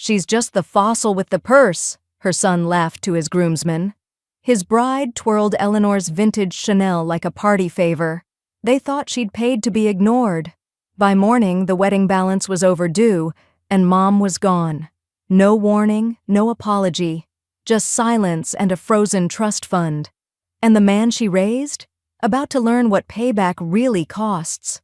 "She's just the fossil with the purse," her son laughed to his groomsmen. His bride twirled Eleanor's vintage Chanel like a party favor. They thought she'd paid to be ignored. By morning, the wedding balance was overdue, and Mom was gone. No warning, no apology, just silence and a frozen trust fund. And the man she raised? About to learn what payback really costs.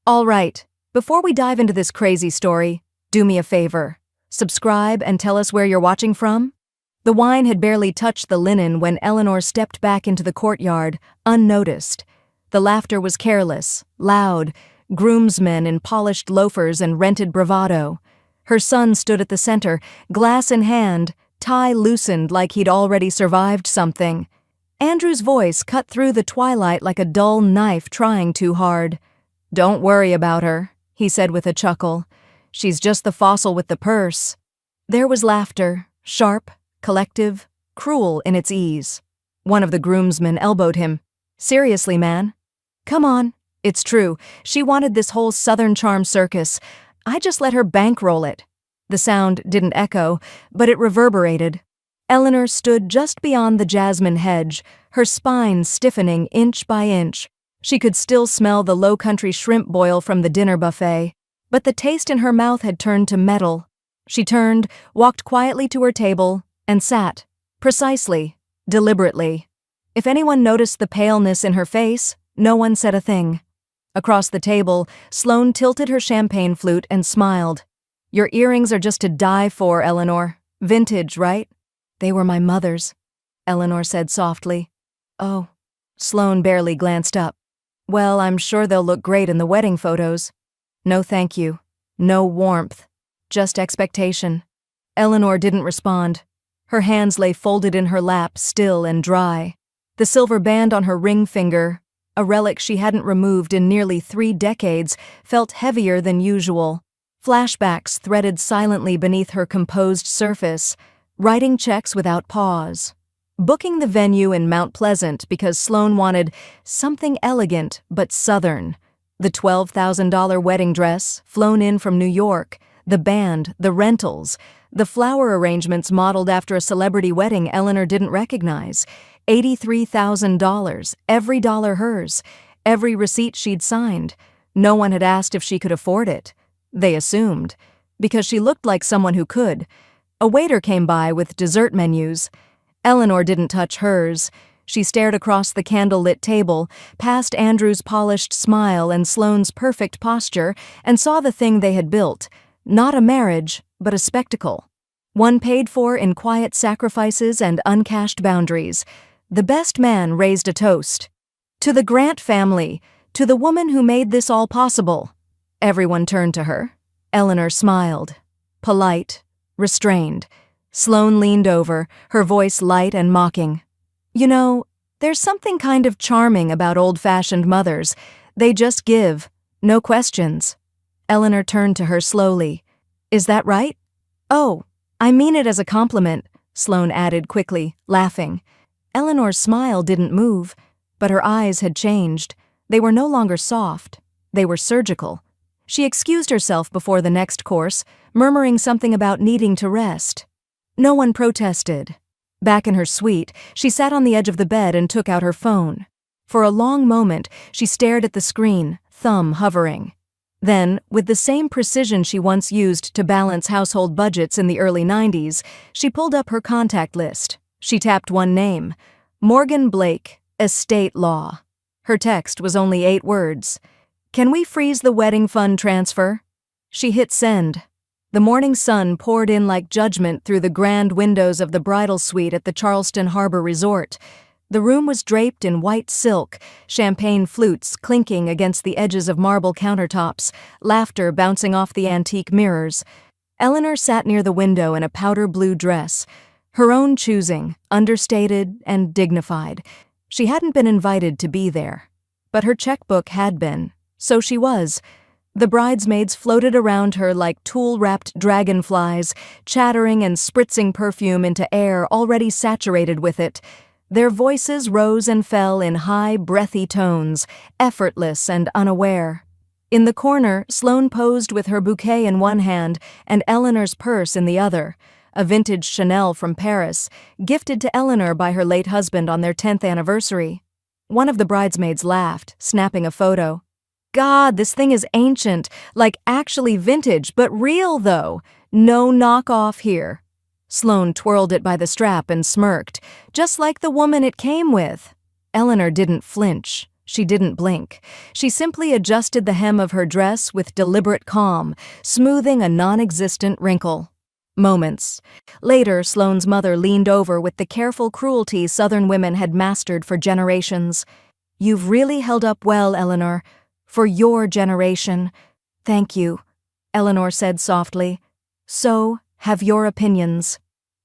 All right, before we dive into this crazy story, do me a favor. Subscribe and tell us where you're watching from. The wine had barely touched the linen when Eleanor stepped back into the courtyard, unnoticed. The laughter was careless, loud, groomsmen in polished loafers and rented bravado. Her son stood at the center, glass in hand, tie loosened like he'd already survived something. Andrew's voice cut through the twilight like a dull knife trying too hard. "Don't worry about her," he said with a chuckle. "She's just the fossil with the purse." There was laughter, sharp, collective, cruel in its ease. One of the groomsmen elbowed him. "Seriously, man. Come on. It's true. She wanted this whole Southern Charm circus. I just let her bankroll it." The sound didn't echo, but it reverberated. Eleanor stood just beyond the jasmine hedge, her spine stiffening inch by inch. She could still smell the low-country shrimp boil from the dinner buffet, but the taste in her mouth had turned to metal. She turned, walked quietly to her table, and sat, precisely, deliberately. If anyone noticed the paleness in her face, no one said a thing. Across the table, Sloane tilted her champagne flute and smiled. "Your earrings are just to die for, Eleanor. Vintage, right?" "They were my mother's," Eleanor said softly. "Oh." Sloane barely glanced up. "Well, I'm sure they'll look great in the wedding photos." "No thank you. No warmth. Just expectation." Eleanor didn't respond. Her hands lay folded in her lap, still and dry. The silver band on her ring finger, a relic she hadn't removed in nearly 3 decades, felt heavier than usual. Flashbacks threaded silently beneath her composed surface, writing checks without pause. Booking the venue in Mount Pleasant because Sloane wanted something elegant but Southern. The $12,000 wedding dress, flown in from New York, the band, the rentals, the flower arrangements modeled after a celebrity wedding Eleanor didn't recognize. $83,000, every dollar hers, every receipt she'd signed. No one had asked if she could afford it. They assumed, because she looked like someone who could. A waiter came by with dessert menus. Eleanor didn't touch hers. She stared across the candle-lit table, past Andrew's polished smile and Sloane's perfect posture, and saw the thing they had built. Not a marriage, but a spectacle. One paid for in quiet sacrifices and uncashed boundaries. The best man raised a toast. "To the Grant family, to the woman who made this all possible." Everyone turned to her. Eleanor smiled. Polite, restrained. Sloane leaned over, her voice light and mocking. "You know, there's something kind of charming about old-fashioned mothers. They just give, no questions." Eleanor turned to her slowly. "Is that right?" "Oh, I mean it as a compliment," Sloane added quickly, laughing. Eleanor's smile didn't move, but her eyes had changed. They were no longer soft. They were surgical. She excused herself before the next course, murmuring something about needing to rest. No one protested. Back in her suite, she sat on the edge of the bed and took out her phone. For a long moment, she stared at the screen, thumb hovering. Then, with the same precision she once used to balance household budgets in the early 90s, she pulled up her contact list. She tapped one name, Morgan Blake, Estate Law. Her text was only 8 words. "Can we freeze the wedding fund transfer?" She hit send. The morning sun poured in like judgment through the grand windows of the bridal suite at the Charleston Harbor Resort. The room was draped in white silk, champagne flutes clinking against the edges of marble countertops, laughter bouncing off the antique mirrors. Eleanor sat near the window in a powder blue dress, her own choosing, understated and dignified. She hadn't been invited to be there, but her checkbook had been, so she was. The bridesmaids floated around her like tulle-wrapped dragonflies, chattering and spritzing perfume into air already saturated with it. Their voices rose and fell in high, breathy tones, effortless and unaware. In the corner, Sloane posed with her bouquet in one hand and Eleanor's purse in the other, a vintage Chanel from Paris, gifted to Eleanor by her late husband on their 10th anniversary. One of the bridesmaids laughed, snapping a photo. God, this thing is ancient, like actually vintage, but real though. No knockoff here. Sloane twirled it by the strap and smirked, just like the woman it came with. Eleanor didn't flinch. She didn't blink. She simply adjusted the hem of her dress with deliberate calm, smoothing a non-existent wrinkle. Moments later, Sloane's mother leaned over with the careful cruelty Southern women had mastered for generations. "You've really held up well, Eleanor. For your generation. Thank you," Eleanor said softly. "So have your opinions."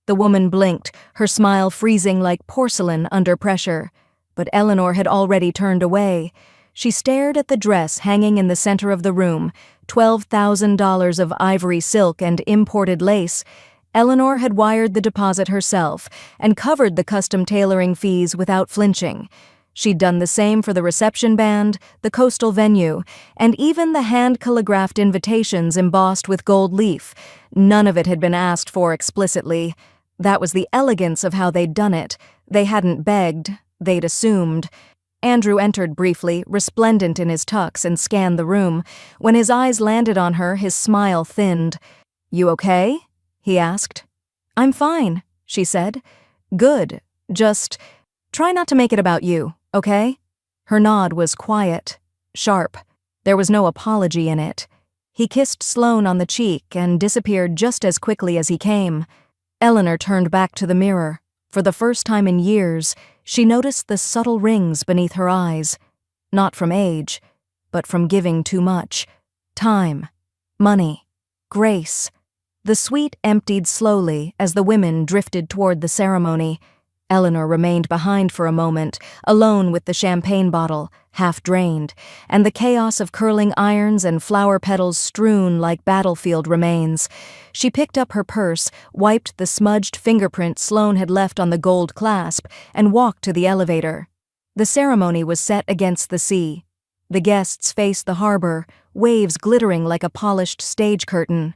The woman blinked, her smile freezing like porcelain under pressure. But Eleanor had already turned away. She stared at the dress hanging in the center of the room, $12,000 of ivory silk and imported lace. Eleanor had wired the deposit herself and covered the custom tailoring fees without flinching. She'd done the same for the reception band, the coastal venue, and even the hand-calligraphed invitations embossed with gold leaf. None of it had been asked for explicitly. That was the elegance of how they'd done it. They hadn't begged. They'd assumed. Andrew entered briefly, resplendent in his tux, and scanned the room. When his eyes landed on her, his smile thinned. "You okay?" he asked. "I'm fine," she said. "Good. Just try not to make it about you, okay?" Her nod was quiet, sharp. There was no apology in it. He kissed Sloane on the cheek and disappeared just as quickly as he came. Eleanor turned back to the mirror. For the first time in years, she noticed the subtle rings beneath her eyes. Not from age, but from giving too much. Time, money, grace. The suite emptied slowly as the women drifted toward the ceremony. Eleanor remained behind for a moment, alone with the champagne bottle, half drained, and the chaos of curling irons and flower petals strewn like battlefield remains. She picked up her purse, wiped the smudged fingerprint Sloane had left on the gold clasp, and walked to the elevator. The ceremony was set against the sea. The guests faced the harbor, waves glittering like a polished stage curtain.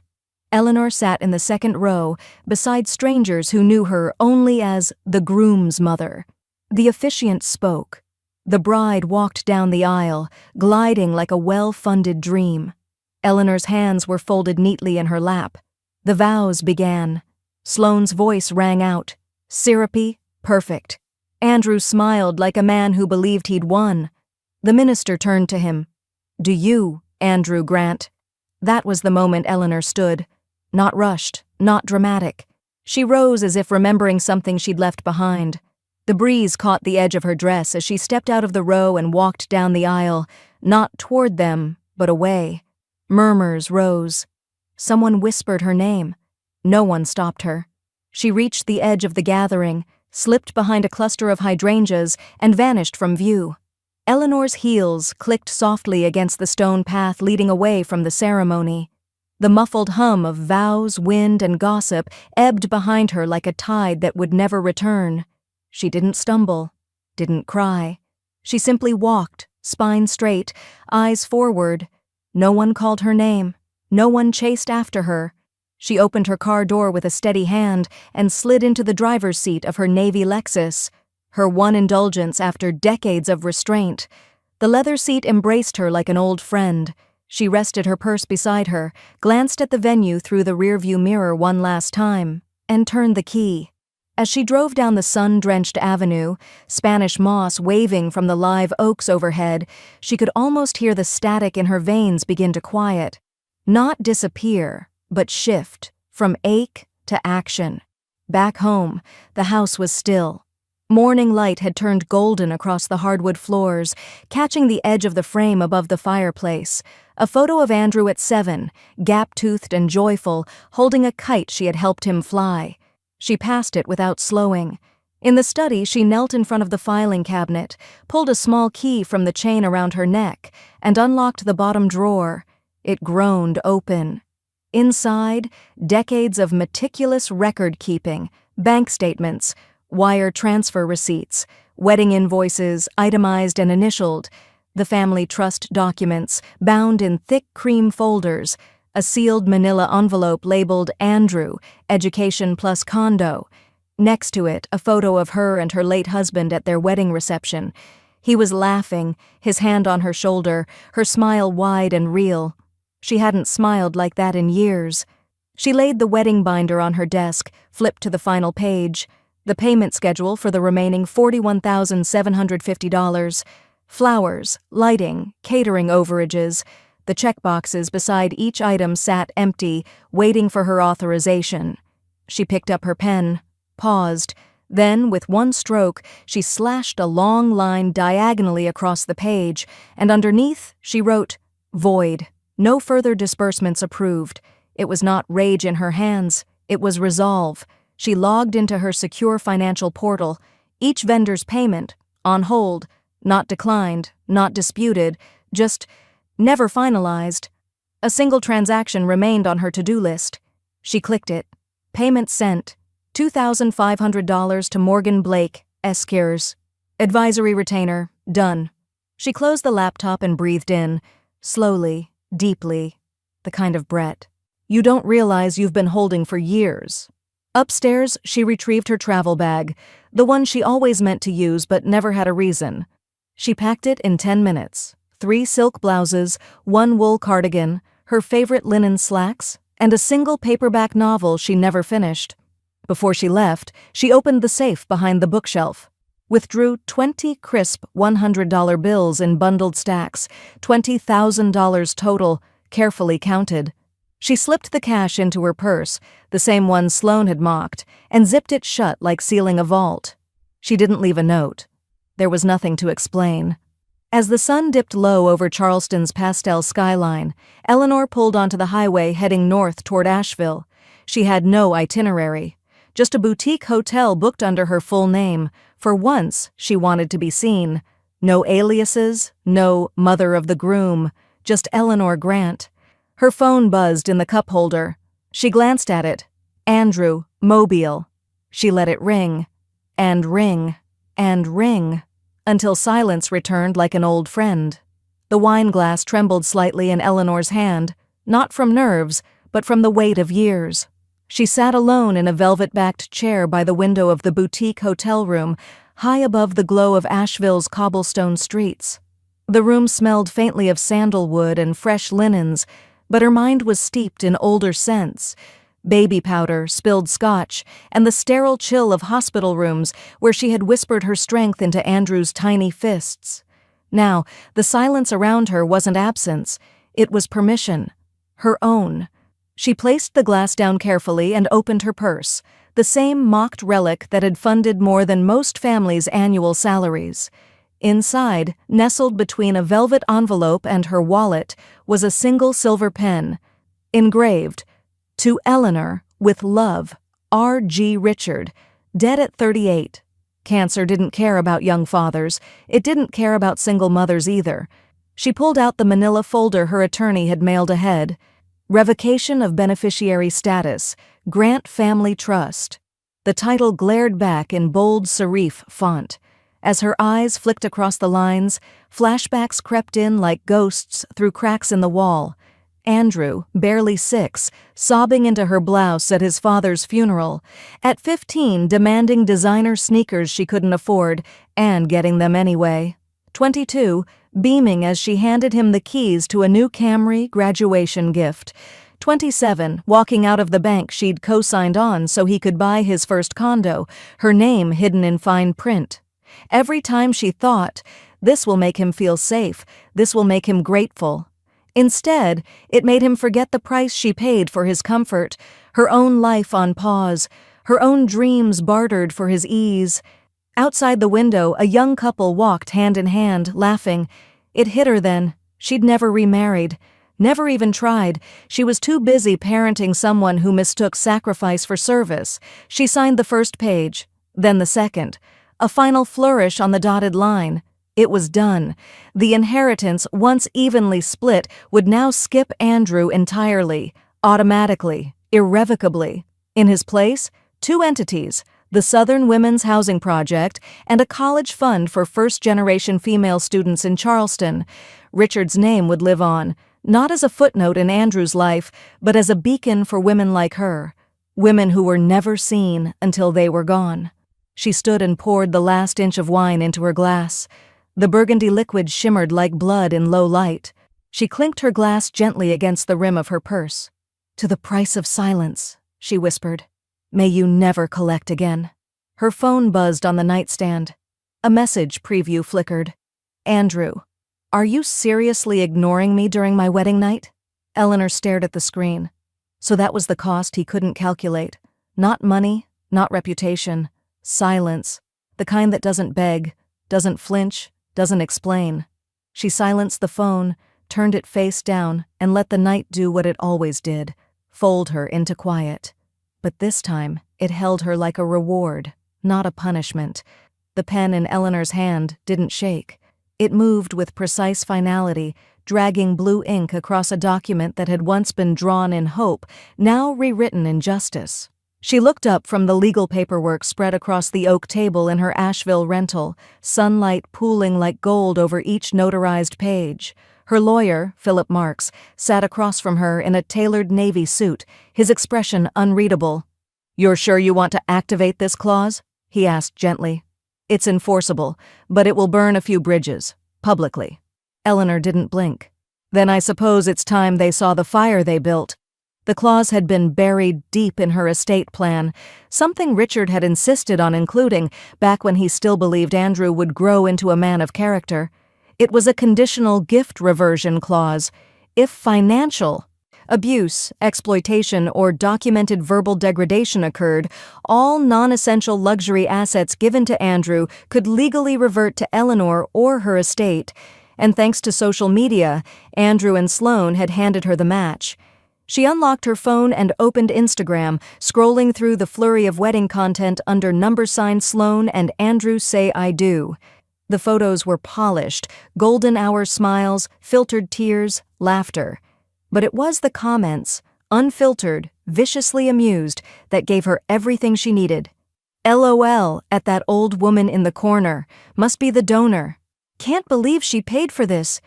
Eleanor sat in the second row, beside strangers who knew her only as the groom's mother. The officiant spoke. The bride walked down the aisle, gliding like a well-funded dream. Eleanor's hands were folded neatly in her lap. The vows began. Sloane's voice rang out. Syrupy, perfect. Andrew smiled like a man who believed he'd won. The minister turned to him. "Do you, Andrew Grant?" That was the moment Eleanor stood. Not rushed, not dramatic. She rose as if remembering something she'd left behind. The breeze caught the edge of her dress as she stepped out of the row and walked down the aisle, not toward them, but away. Murmurs rose. Someone whispered her name. No one stopped her. She reached the edge of the gathering, slipped behind a cluster of hydrangeas, and vanished from view. Eleanor's heels clicked softly against the stone path leading away from the ceremony. The muffled hum of vows, wind, and gossip ebbed behind her like a tide that would never return. She didn't stumble, didn't cry. She simply walked, spine straight, eyes forward. No one called her name. No one chased after her. She opened her car door with a steady hand and slid into the driver's seat of her navy Lexus, her one indulgence after decades of restraint. The leather seat embraced her like an old friend. She rested her purse beside her, glanced at the venue through the rearview mirror one last time, and turned the key. As she drove down the sun-drenched avenue, Spanish moss waving from the live oaks overhead, she could almost hear the static in her veins begin to quiet. Not disappear, but shift, from ache to action. Back home, the house was still. Morning light had turned golden across the hardwood floors, catching the edge of the frame above the fireplace. A photo of Andrew at 7, gap-toothed and joyful, holding a kite she had helped him fly. She passed it without slowing. In the study, she knelt in front of the filing cabinet, pulled a small key from the chain around her neck, and unlocked the bottom drawer. It groaned open. Inside, decades of meticulous record-keeping, bank statements, wire transfer receipts, wedding invoices, itemized and initialed. The family trust documents, bound in thick cream folders, a sealed manila envelope labeled Andrew, Education plus Condo. Next to it, a photo of her and her late husband at their wedding reception. He was laughing, his hand on her shoulder, her smile wide and real. She hadn't smiled like that in years. She laid the wedding binder on her desk, flipped to the final page. The payment schedule for the remaining $41,750. Flowers, lighting, catering overages. The checkboxes beside each item sat empty, waiting for her authorization. She picked up her pen, paused. Then, with one stroke, she slashed a long line diagonally across the page, and underneath she wrote, "Void. No further disbursements approved." It was not rage in her hands, it was resolve. She logged into her secure financial portal. Each vendor's payment, on hold, not declined, not disputed, just never finalized. A single transaction remained on her to-do list. She clicked it. Payment sent. $2,500 to Morgan Blake, Esquires. Advisory retainer, done. She closed the laptop and breathed in, slowly, deeply, the kind of Brett you don't realize you've been holding for years. Upstairs, she retrieved her travel bag, the one she always meant to use but never had a reason. She packed it in 10 minutes. 3 silk blouses, 1 wool cardigan, her favorite linen slacks, and a single paperback novel she never finished. Before she left, she opened the safe behind the bookshelf, withdrew 20 crisp $100 bills in bundled stacks, $20,000 total, carefully counted. She slipped the cash into her purse, the same one Sloane had mocked, and zipped it shut like sealing a vault. She didn't leave a note. There was nothing to explain. As the sun dipped low over Charleston's pastel skyline, Eleanor pulled onto the highway heading north toward Asheville. She had no itinerary. Just a boutique hotel booked under her full name. For once, she wanted to be seen. No aliases, no mother of the groom, just Eleanor Grant. Her phone buzzed in the cup holder. She glanced at it. Andrew, Mobile. She let it ring, and ring, and ring, until silence returned like an old friend. The wine glass trembled slightly in Eleanor's hand, not from nerves, but from the weight of years. She sat alone in a velvet-backed chair by the window of the boutique hotel room, high above the glow of Asheville's cobblestone streets. The room smelled faintly of sandalwood and fresh linens, but her mind was steeped in older scents: baby powder, spilled scotch, and the sterile chill of hospital rooms where she had whispered her strength into Andrew's tiny fists. Now, the silence around her wasn't absence, it was permission. Her own. She placed the glass down carefully and opened her purse, the same mocked relic that had funded more than most families' annual salaries. Inside, nestled between a velvet envelope and her wallet, was a single silver pen, engraved, "To Eleanor, with love, R.G. Richard, dead at 38. Cancer didn't care about young fathers. It didn't care about single mothers either. She pulled out the manila folder her attorney had mailed ahead. Revocation of beneficiary status, Grant Family Trust. The title glared back in bold serif font. As her eyes flicked across the lines, flashbacks crept in like ghosts through cracks in the wall. Andrew, barely 6, sobbing into her blouse at his father's funeral. At 15, demanding designer sneakers she couldn't afford, and getting them anyway. 22, beaming as she handed him the keys to a new Camry graduation gift. 27, walking out of the bank she'd co-signed on so he could buy his first condo, her name hidden in fine print. Every time she thought, this will make him feel safe, this will make him grateful. Instead, it made him forget the price she paid for his comfort, her own life on pause, her own dreams bartered for his ease. Outside the window, a young couple walked hand in hand, laughing. It hit her then. She'd never remarried. Never even tried. She was too busy parenting someone who mistook sacrifice for service. She signed the first page, then the second. A final flourish on the dotted line. It was done. The inheritance, once evenly split, would now skip Andrew entirely, automatically, irrevocably. In his place, 2 entities, the Southern Women's Housing Project, and a college fund for first-generation female students in Charleston. Richard's name would live on, not as a footnote in Andrew's life, but as a beacon for women like her, women who were never seen until they were gone. She stood and poured the last inch of wine into her glass. The burgundy liquid shimmered like blood in low light. She clinked her glass gently against the rim of her purse. "To the price of silence," she whispered. "May you never collect again." Her phone buzzed on the nightstand. A message preview flickered. "Andrew, are you seriously ignoring me during my wedding night?" Eleanor stared at the screen. So that was the cost he couldn't calculate. Not money, not reputation. Silence. The kind that doesn't beg, doesn't flinch, doesn't explain. She silenced the phone, turned it face down, and let the night do what it always did, fold her into quiet. But this time, it held her like a reward, not a punishment. The pen in Eleanor's hand didn't shake. It moved with precise finality, dragging blue ink across a document that had once been drawn in hope, now rewritten in justice. She looked up from the legal paperwork spread across the oak table in her Asheville rental, sunlight pooling like gold over each notarized page. Her lawyer, Philip Marks, sat across from her in a tailored navy suit, his expression unreadable. "You're sure you want to activate this clause?" he asked gently. "It's enforceable, but it will burn a few bridges, publicly." Eleanor didn't blink. "Then I suppose it's time they saw the fire they built." The clause had been buried deep in her estate plan, something Richard had insisted on including back when he still believed Andrew would grow into a man of character. It was a conditional gift reversion clause. If financial abuse, exploitation, or documented verbal degradation occurred, all non-essential luxury assets given to Andrew could legally revert to Eleanor or her estate. And thanks to social media, Andrew and Sloane had handed her the match. She unlocked her phone and opened Instagram, scrolling through the flurry of wedding content under # Sloane and Andrew Say I Do. The photos were polished, golden hour smiles, filtered tears, laughter. But it was the comments, unfiltered, viciously amused, that gave her everything she needed. LOL at that old woman in the corner, must be the donor. Can't believe she paid for this.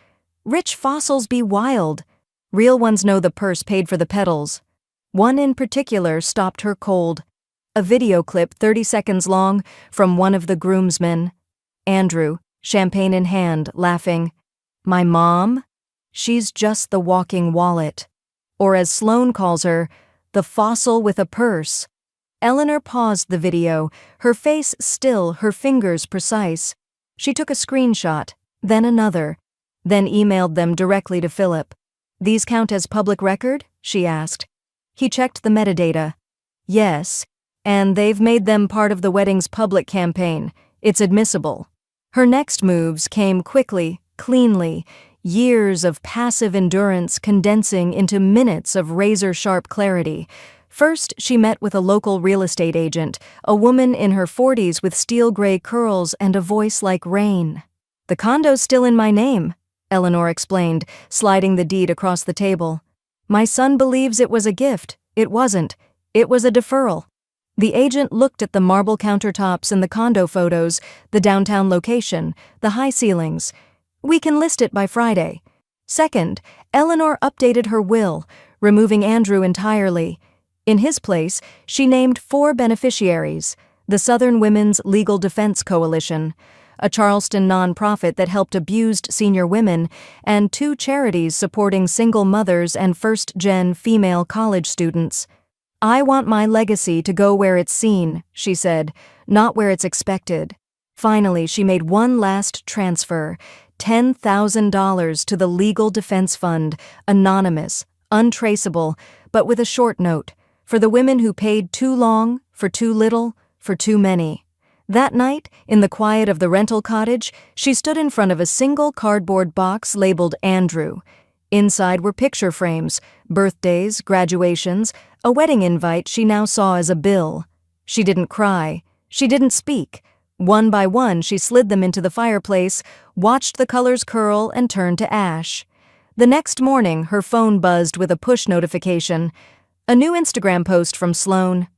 Rich fossils be wild. Real ones know the purse paid for the petals. One in particular stopped her cold. A video clip 30 seconds long from one of the groomsmen. Andrew, champagne in hand, laughing. "My mom? She's just the walking wallet." Or as Sloane calls her, the fossil with a purse. Eleanor paused the video, her face still, her fingers precise. She took a screenshot, then another, then emailed them directly to Philip. "These count as public record?" she asked. He checked the metadata. "Yes, and they've made them part of the wedding's public campaign. It's admissible." Her next moves came quickly, cleanly, years of passive endurance condensing into minutes of razor-sharp clarity. First, she met with a local real estate agent, a woman in her 40s with steel-gray curls and a voice like rain. "The condo's still in my name," Eleanor explained, sliding the deed across the table. "My son believes it was a gift. It wasn't. It was a deferral." The agent looked at the marble countertops in the condo photos, the downtown location, the high ceilings. "We can list it by Friday." Second, Eleanor updated her will, removing Andrew entirely. In his place, she named 4 beneficiaries: the Southern Women's Legal Defense Coalition, a Charleston nonprofit that helped abused senior women, and 2 charities supporting single mothers and first-gen female college students. "I want my legacy to go where it's seen," she said, "not where it's expected." Finally, she made one last transfer, $10,000 to the Legal Defense Fund, anonymous, untraceable, but with a short note, for the women who paid too long, for too little, for too many. That night, in the quiet of the rental cottage, she stood in front of a single cardboard box labeled Andrew. Inside were picture frames, birthdays, graduations, a wedding invite she now saw as a bill. She didn't cry. She didn't speak. One by one, she slid them into the fireplace, watched the colors curl, and turned to ash. The next morning, her phone buzzed with a push notification. A new Instagram post from Sloane.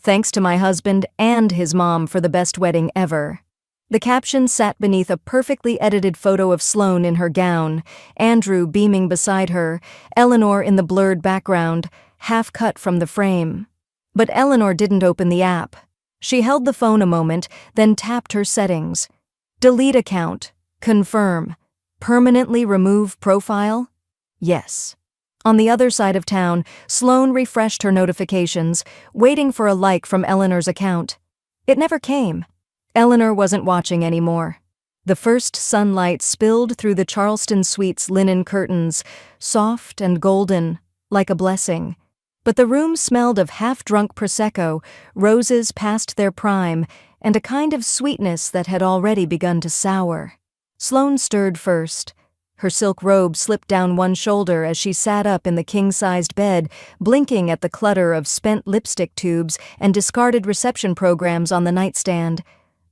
Thanks to my husband and his mom for the best wedding ever. The caption sat beneath a perfectly edited photo of Sloane in her gown, Andrew beaming beside her, Eleanor in the blurred background, half cut from the frame. But Eleanor didn't open the app. She held the phone a moment, then tapped her settings. Delete account. Confirm. Permanently remove profile? Yes. On the other side of town, Sloane refreshed her notifications, waiting for a like from Eleanor's account. It never came. Eleanor wasn't watching anymore. The first sunlight spilled through the Charleston Suites linen curtains, soft and golden, like a blessing. But the room smelled of half-drunk Prosecco, roses past their prime, and a kind of sweetness that had already begun to sour. Sloane stirred first. Her silk robe slipped down one shoulder as she sat up in the king-sized bed, blinking at the clutter of spent lipstick tubes and discarded reception programs on the nightstand.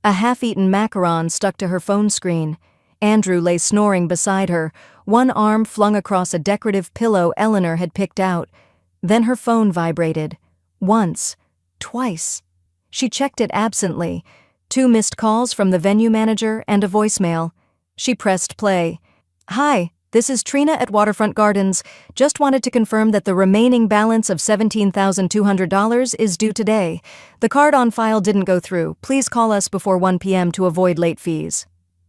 A half-eaten macaron stuck to her phone screen. Andrew lay snoring beside her, one arm flung across a decorative pillow Eleanor had picked out. Then her phone vibrated. Once. Twice. She checked it absently. 2 missed calls from the venue manager and a voicemail. She pressed play. Hi, this is Trina at Waterfront Gardens. Just wanted to confirm that the remaining balance of $17,200 is due today. The card on file didn't go through. Please call us before 1 p.m. to avoid late fees.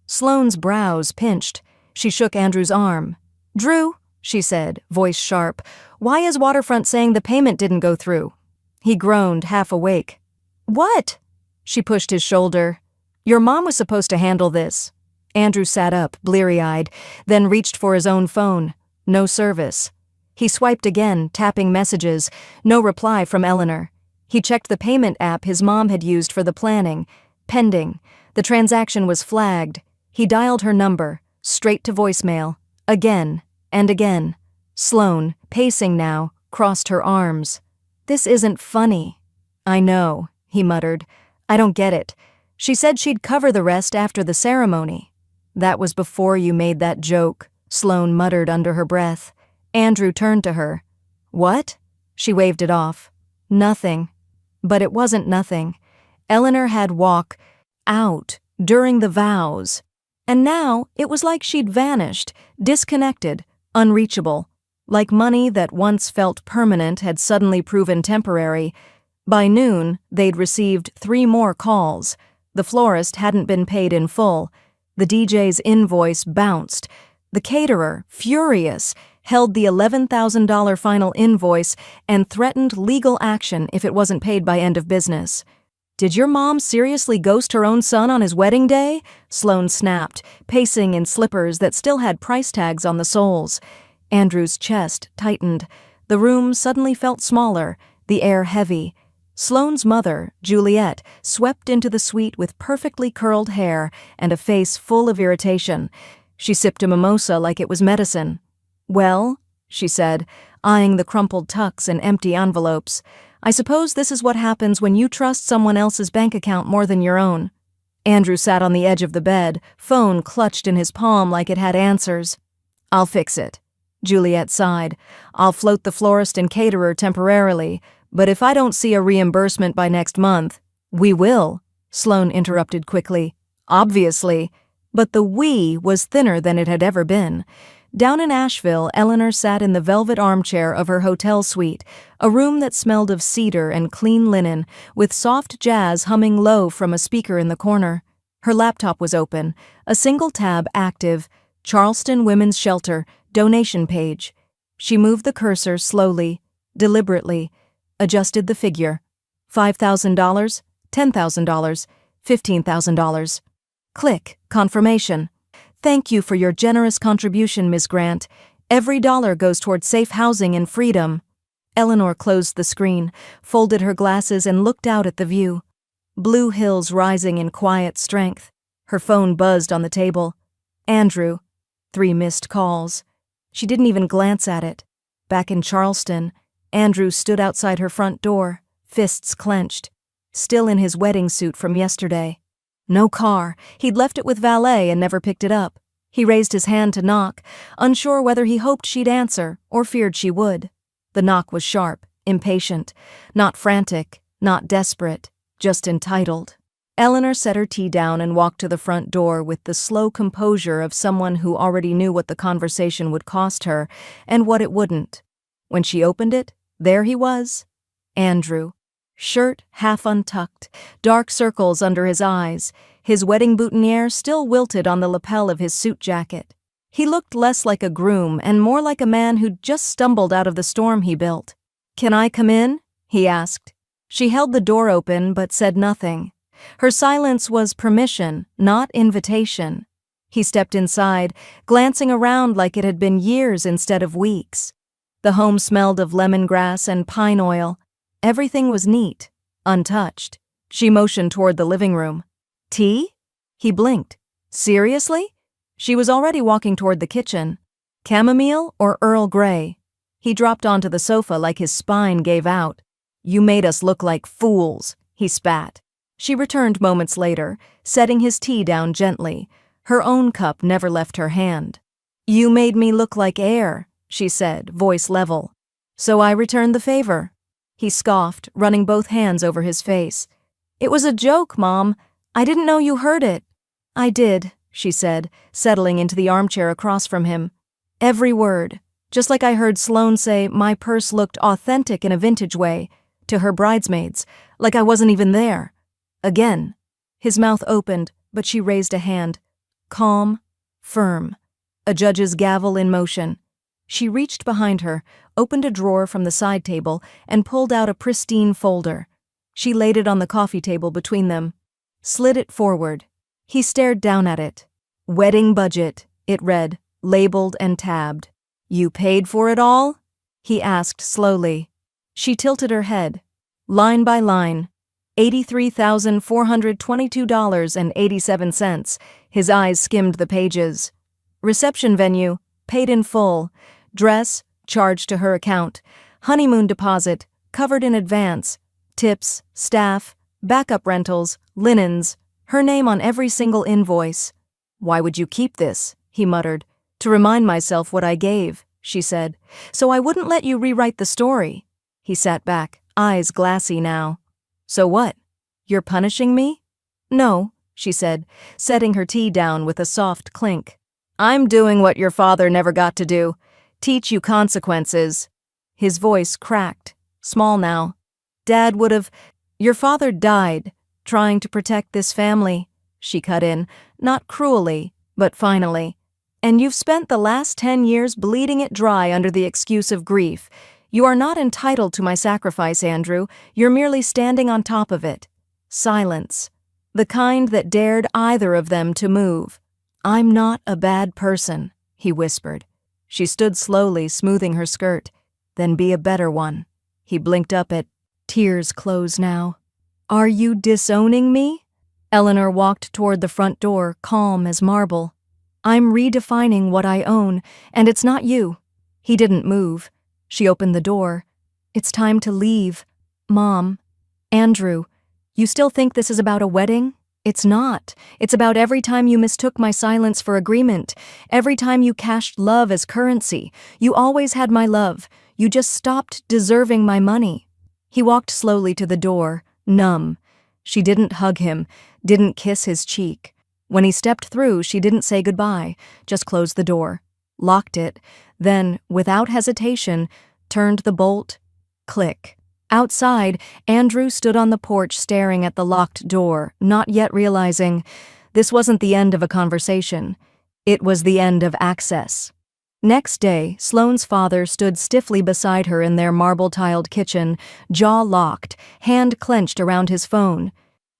Sloane's brows pinched. She shook Andrew's arm. Drew, she said, voice sharp, why is Waterfront saying the payment didn't go through? He groaned, half awake. What? She pushed his shoulder. Your mom was supposed to handle this. Andrew sat up, bleary-eyed, then reached for his own phone. No service. He swiped again, tapping messages. No reply from Eleanor. He checked the payment app his mom had used for the planning. Pending. The transaction was flagged. He dialed her number, straight to voicemail. Again, and again. Sloane, pacing now, crossed her arms. This isn't funny. I know, he muttered. I don't get it. She said she'd cover the rest after the ceremony. That was before you made that joke, Sloane muttered under her breath. Andrew turned to her. What? She waved it off. Nothing. But it wasn't nothing. Eleanor had walked out during the vows. And now it was like she'd vanished, disconnected, unreachable. Like money that once felt permanent had suddenly proven temporary. By noon, they'd received 3 more calls. The florist hadn't been paid in full. The DJ's invoice bounced. The caterer, furious, held the $11,000 final invoice and threatened legal action if it wasn't paid by end of business. Did your mom seriously ghost her own son on his wedding day? Sloane snapped, pacing in slippers that still had price tags on the soles. Andrew's chest tightened. The room suddenly felt smaller, the air heavy. Sloane's mother, Juliet, swept into the suite with perfectly curled hair and a face full of irritation. She sipped a mimosa like it was medicine. Well, she said, eyeing the crumpled tucks and empty envelopes, I suppose this is what happens when you trust someone else's bank account more than your own. Andrew sat on the edge of the bed, phone clutched in his palm like it had answers. I'll fix it. Juliet sighed. I'll float the florist and caterer temporarily, but if I don't see a reimbursement by next month, we will, Sloane interrupted quickly. Obviously. But the we was thinner than it had ever been. Down in Asheville, Eleanor sat in the velvet armchair of her hotel suite, a room that smelled of cedar and clean linen, with soft jazz humming low from a speaker in the corner. Her laptop was open, a single tab active, Charleston Women's Shelter, donation page. She moved the cursor slowly, deliberately, adjusted the figure. $5,000, $10,000, $15,000. Click, confirmation. Thank you for your generous contribution, Ms. Grant. Every dollar goes toward safe housing and freedom. Eleanor closed the screen, folded her glasses and looked out at the view. Blue hills rising in quiet strength. Her phone buzzed on the table. Andrew. 3 missed calls. She didn't even glance at it. Back in Charleston, Andrew stood outside her front door, fists clenched, still in his wedding suit from yesterday. No car. He'd left it with valet and never picked it up. He raised his hand to knock, unsure whether he hoped she'd answer or feared she would. The knock was sharp, impatient, not frantic, Not desperate, just entitled. Eleanor set her tea down and walked to the front door with the slow composure of someone who already knew what the conversation would cost her and what it wouldn't. When she opened it, there he was, Andrew. Shirt half untucked, dark circles under his eyes, his wedding boutonniere still wilted on the lapel of his suit jacket. He looked less like a groom and more like a man who'd just stumbled out of the storm he built. "Can I come in?" he asked. She held the door open but said nothing. Her silence was permission, not invitation. He stepped inside, glancing around like it had been years instead of weeks. The home smelled of lemongrass and pine oil. Everything was neat, untouched. She motioned toward the living room. "Tea?" He blinked. "Seriously?" She was already walking toward the kitchen. "Chamomile or Earl Grey?" He dropped onto the sofa like his spine gave out. "You made us look like fools," he spat. She returned moments later, setting his tea down gently. Her own cup never left her hand. "You made me look like air," she said, voice level. "So I returned the favor." He scoffed, running both hands over his face. "It was a joke, Mom. I didn't know you heard it." "I did," she said, settling into the armchair across from him. "Every word. Just like I heard Sloane say my purse looked authentic in a vintage way, to her bridesmaids, like I wasn't even there. Again." His mouth opened, but she raised a hand. Calm, firm. A judge's gavel in motion. She reached behind her, opened a drawer from the side table, and pulled out a pristine folder. She laid it on the coffee table between them. Slid it forward. He stared down at it. "Wedding budget," it read, labeled and tabbed. "You paid for it all?" he asked slowly. She tilted her head. Line by line. $83,422.87. His eyes skimmed the pages. Reception venue, paid in full. Dress, charged to her account. Honeymoon deposit, covered in advance. Tips, staff, backup rentals, linens. Her name on every single invoice. "Why would you keep this?" he muttered. "To remind myself what I gave," she said. "So I wouldn't let you rewrite the story." He sat back, eyes glassy now. "So what? You're punishing me?" "No," she said, setting her tea down with a soft clink. "I'm doing what your father never got to do. Teach you consequences." His voice cracked, small now. "Dad would have— Your father died, trying to protect this family," she cut in, not cruelly, but finally. "And you've spent the last 10 years bleeding it dry under the excuse of grief. You are not entitled to my sacrifice, Andrew. You're merely standing on top of it." Silence. The kind that dared either of them to move. "I'm not a bad person," he whispered. She stood slowly, smoothing her skirt. "Then be a better one." He blinked up at, tears close now. "Are you disowning me?" Eleanor walked toward the front door, calm as marble. "I'm redefining what I own, and it's not you." He didn't move. She opened the door. "It's time to leave. Mom. Andrew, you still think this is about a wedding? It's not. It's about every time you mistook my silence for agreement, every time you cashed love as currency. You always had my love. You just stopped deserving my money." He walked slowly to the door, numb. She didn't hug him, didn't kiss his cheek. When he stepped through, she didn't say goodbye, just closed the door, locked it, then, without hesitation, turned the bolt. Click. Outside, Andrew stood on the porch staring at the locked door, not yet realizing this wasn't the end of a conversation. It was the end of access. Next day, Sloane's father stood stiffly beside her in their marble-tiled kitchen, jaw locked, hand clenched around his phone.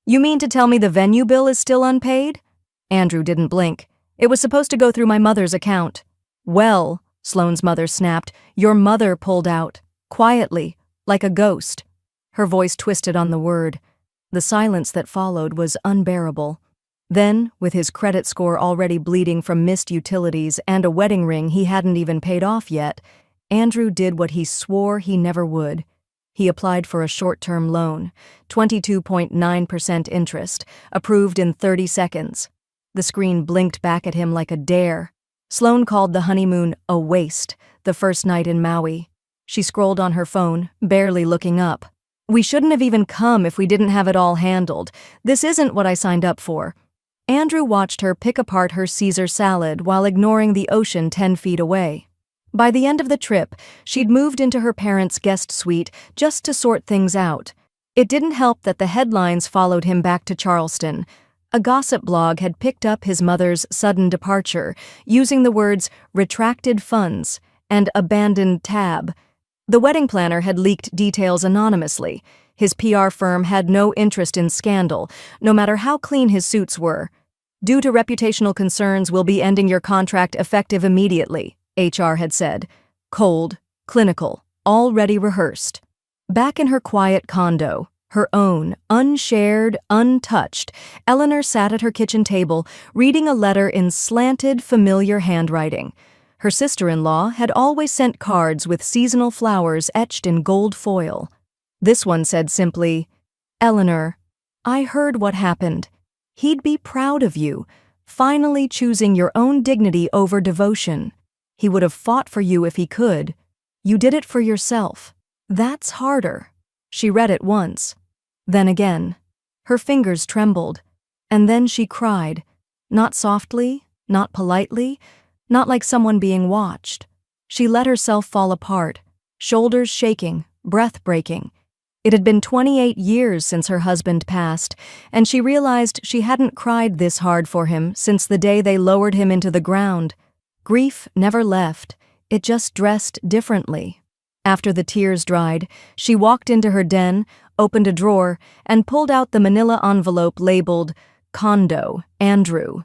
"You mean to tell me the venue bill is still unpaid?" Andrew didn't blink. "It was supposed to go through my mother's account." "Well," Sloane's mother snapped, "your mother pulled out. Quietly, like a ghost." Her voice twisted on the word. The silence that followed was unbearable. Then, with his credit score already bleeding from missed utilities and a wedding ring he hadn't even paid off yet, Andrew did what he swore he never would. He applied for a short-term loan, 22.9% interest, approved in 30 seconds. The screen blinked back at him like a dare. Sloane called the honeymoon a waste the first night in Maui. She scrolled on her phone, barely looking up. We shouldn't have even come if we didn't have it all handled. This isn't what I signed up for." Andrew watched her pick apart her Caesar salad while ignoring the ocean 10 feet away. By the end of the trip, she'd moved into her parents' guest suite just to sort things out. It didn't help that the headlines followed him back to Charleston. A gossip blog had picked up his mother's sudden departure, using the words "retracted funds" and "abandoned tab." The wedding planner had leaked details anonymously. His PR firm had no interest in scandal, no matter how clean his suits were. "Due to reputational concerns, we'll be ending your contract effective immediately," HR had said. Cold, clinical, already rehearsed. Back in her quiet condo, her own, unshared, untouched, Eleanor sat at her kitchen table, reading a letter in slanted, familiar handwriting. Her sister-in-law had always sent cards with seasonal flowers etched in gold foil. This one said simply, "Eleanor, I heard what happened. He'd be proud of you, finally choosing your own dignity over devotion. He would have fought for you if he could. You did it for yourself. That's harder." She read it once. Then again. Her fingers trembled. And then she cried. Not softly, not politely, not like someone being watched. She let herself fall apart, shoulders shaking, breath breaking. It had been 28 years since her husband passed, and she realized she hadn't cried this hard for him since the day they lowered him into the ground. Grief never left, it just dressed differently. After the tears dried, she walked into her den, opened a drawer, and pulled out the manila envelope labeled "Condo, Andrew."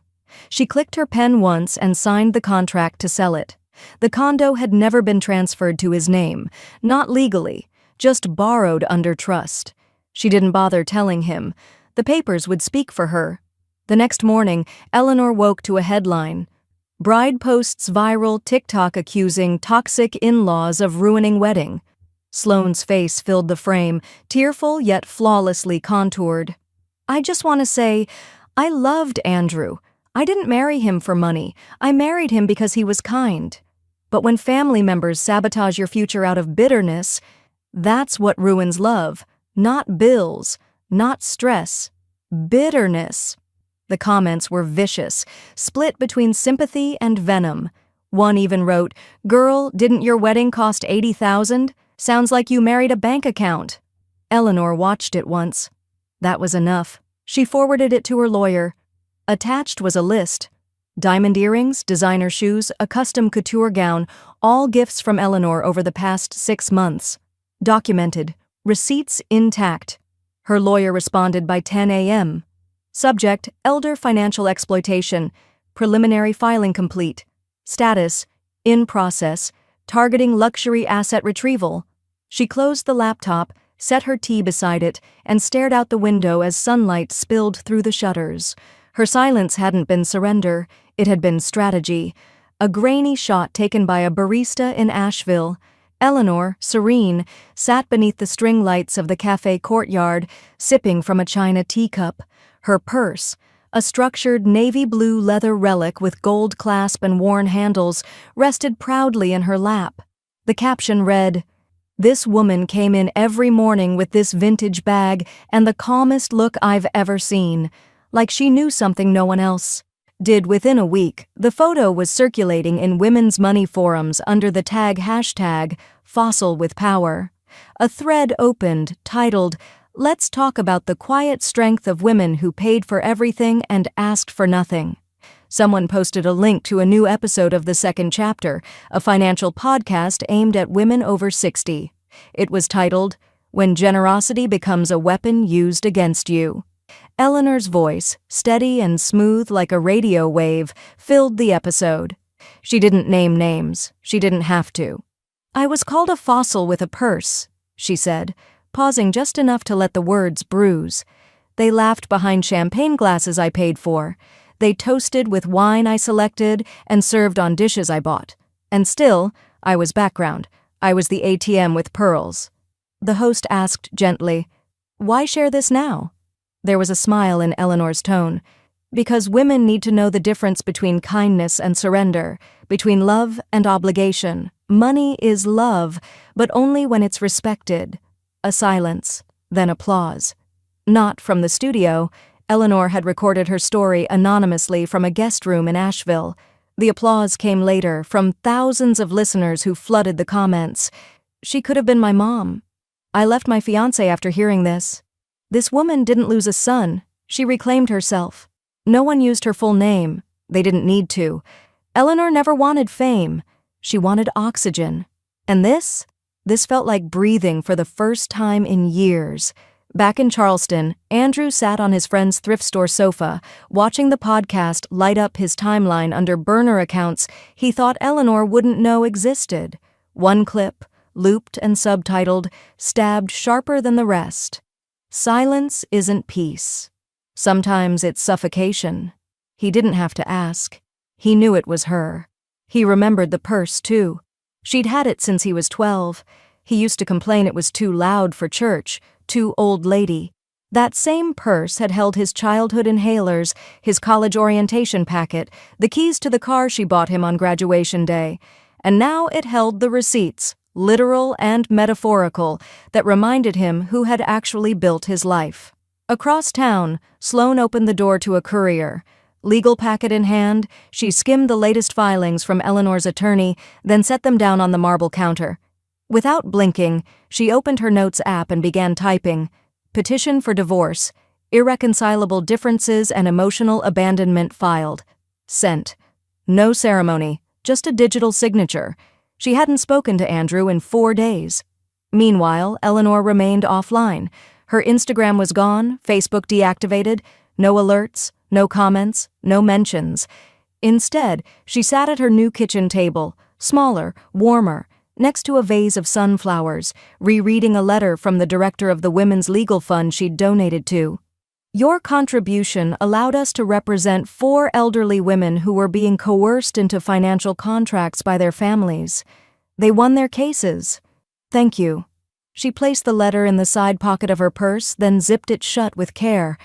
She clicked her pen once and signed the contract to sell it. The condo had never been transferred to his name, not legally, just borrowed under trust. She didn't bother telling him. The papers would speak for her. The next morning, Eleanor woke to a headline. Bride posts viral TikTok accusing toxic in-laws of ruining wedding. Sloane's face filled the frame, tearful yet flawlessly contoured. "I just want to say, I loved Andrew. I didn't marry him for money. I married him because he was kind. But when family members sabotage your future out of bitterness, that's what ruins love. Not bills, not stress. Bitterness." The comments were vicious, split between sympathy and venom. One even wrote, "Girl, didn't your wedding cost $80,000? Sounds like you married a bank account." Eleanor watched it once. That was enough. She forwarded it to her lawyer. Attached was a list. Diamond earrings, designer shoes, a custom couture gown, all gifts from Eleanor over the past 6 months. Documented. Receipts intact. Her lawyer responded by 10 a.m. Subject, elder financial exploitation. Preliminary filing complete. Status, in process. Targeting luxury asset retrieval. She closed the laptop, set her tea beside it, and stared out the window as sunlight spilled through the shutters. Her silence hadn't been surrender, it had been strategy. A grainy shot taken by a barista in Asheville. Eleanor, serene, sat beneath the string lights of the cafe courtyard, sipping from a china teacup. Her purse, a structured navy blue leather relic with gold clasp and worn handles, rested proudly in her lap. The caption read, "This woman came in every morning with this vintage bag and the calmest look I've ever seen, like she knew something no one else did." Within a week, the photo was circulating in women's money forums under the tag hashtag #FossilWithPower. A thread opened titled, "Let's talk about the quiet strength of women who paid for everything and asked for nothing." Someone posted a link to a new episode of The Second Chapter, a financial podcast aimed at women over 60. It was titled, "When Generosity Becomes a Weapon Used Against You." Eleanor's voice, steady and smooth like a radio wave, filled the episode. She didn't name names. She didn't have to. "I was called a fossil with a purse," she said, pausing just enough to let the words bruise. "They laughed behind champagne glasses I paid for. They toasted with wine I selected and served on dishes I bought. And still, I was background. I was the ATM with pearls." The host asked gently, "Why share this now?" There was a smile in Eleanor's tone. "Because women need to know the difference between kindness and surrender, between love and obligation. Money is love, but only when it's respected." A silence. then applause. Not from the studio. Eleanor had recorded her story anonymously from a guest room in Asheville. The applause came later, from thousands of listeners who flooded the comments. She could have been my mom. I left my fiancé after hearing this. This woman didn't lose a son. She reclaimed herself. No one used her full name. They didn't need to. Eleanor never wanted fame. She wanted oxygen. And this felt like breathing for the first time in years. Back in Charleston, Andrew sat on his friend's thrift store sofa, watching the podcast light up his timeline under burner accounts he thought Eleanor wouldn't know existed. One clip, looped and subtitled, stabbed sharper than the rest. Silence isn't peace. Sometimes it's suffocation. He didn't have to ask. He knew it was her. He remembered the purse, too. She'd had it since he was 12. He used to complain it was too loud for church, too old lady. That same purse had held his childhood inhalers, his college orientation packet, the keys to the car she bought him on graduation day. And now it held the receipts, literal and metaphorical, that reminded him who had actually built his life. Across town, Sloan opened the door to a courier. Legal packet in hand, she skimmed the latest filings from Eleanor's attorney, then set them down on the marble counter. Without blinking, she opened her notes app and began typing. Petition for divorce. Irreconcilable differences and emotional abandonment filed. Sent. No ceremony, just a digital signature. She hadn't spoken to Andrew in 4 days. Meanwhile, Eleanor remained offline. Her Instagram was gone, Facebook deactivated, no alerts, no comments, no mentions. Instead, she sat at her new kitchen table, smaller, warmer, next to a vase of sunflowers, rereading a letter from the director of the Women's Legal Fund she'd donated to. Your contribution allowed us to represent 4 elderly women who were being coerced into financial contracts by their families. They won their cases. Thank you. She placed the letter in the side pocket of her purse, then zipped it shut with care.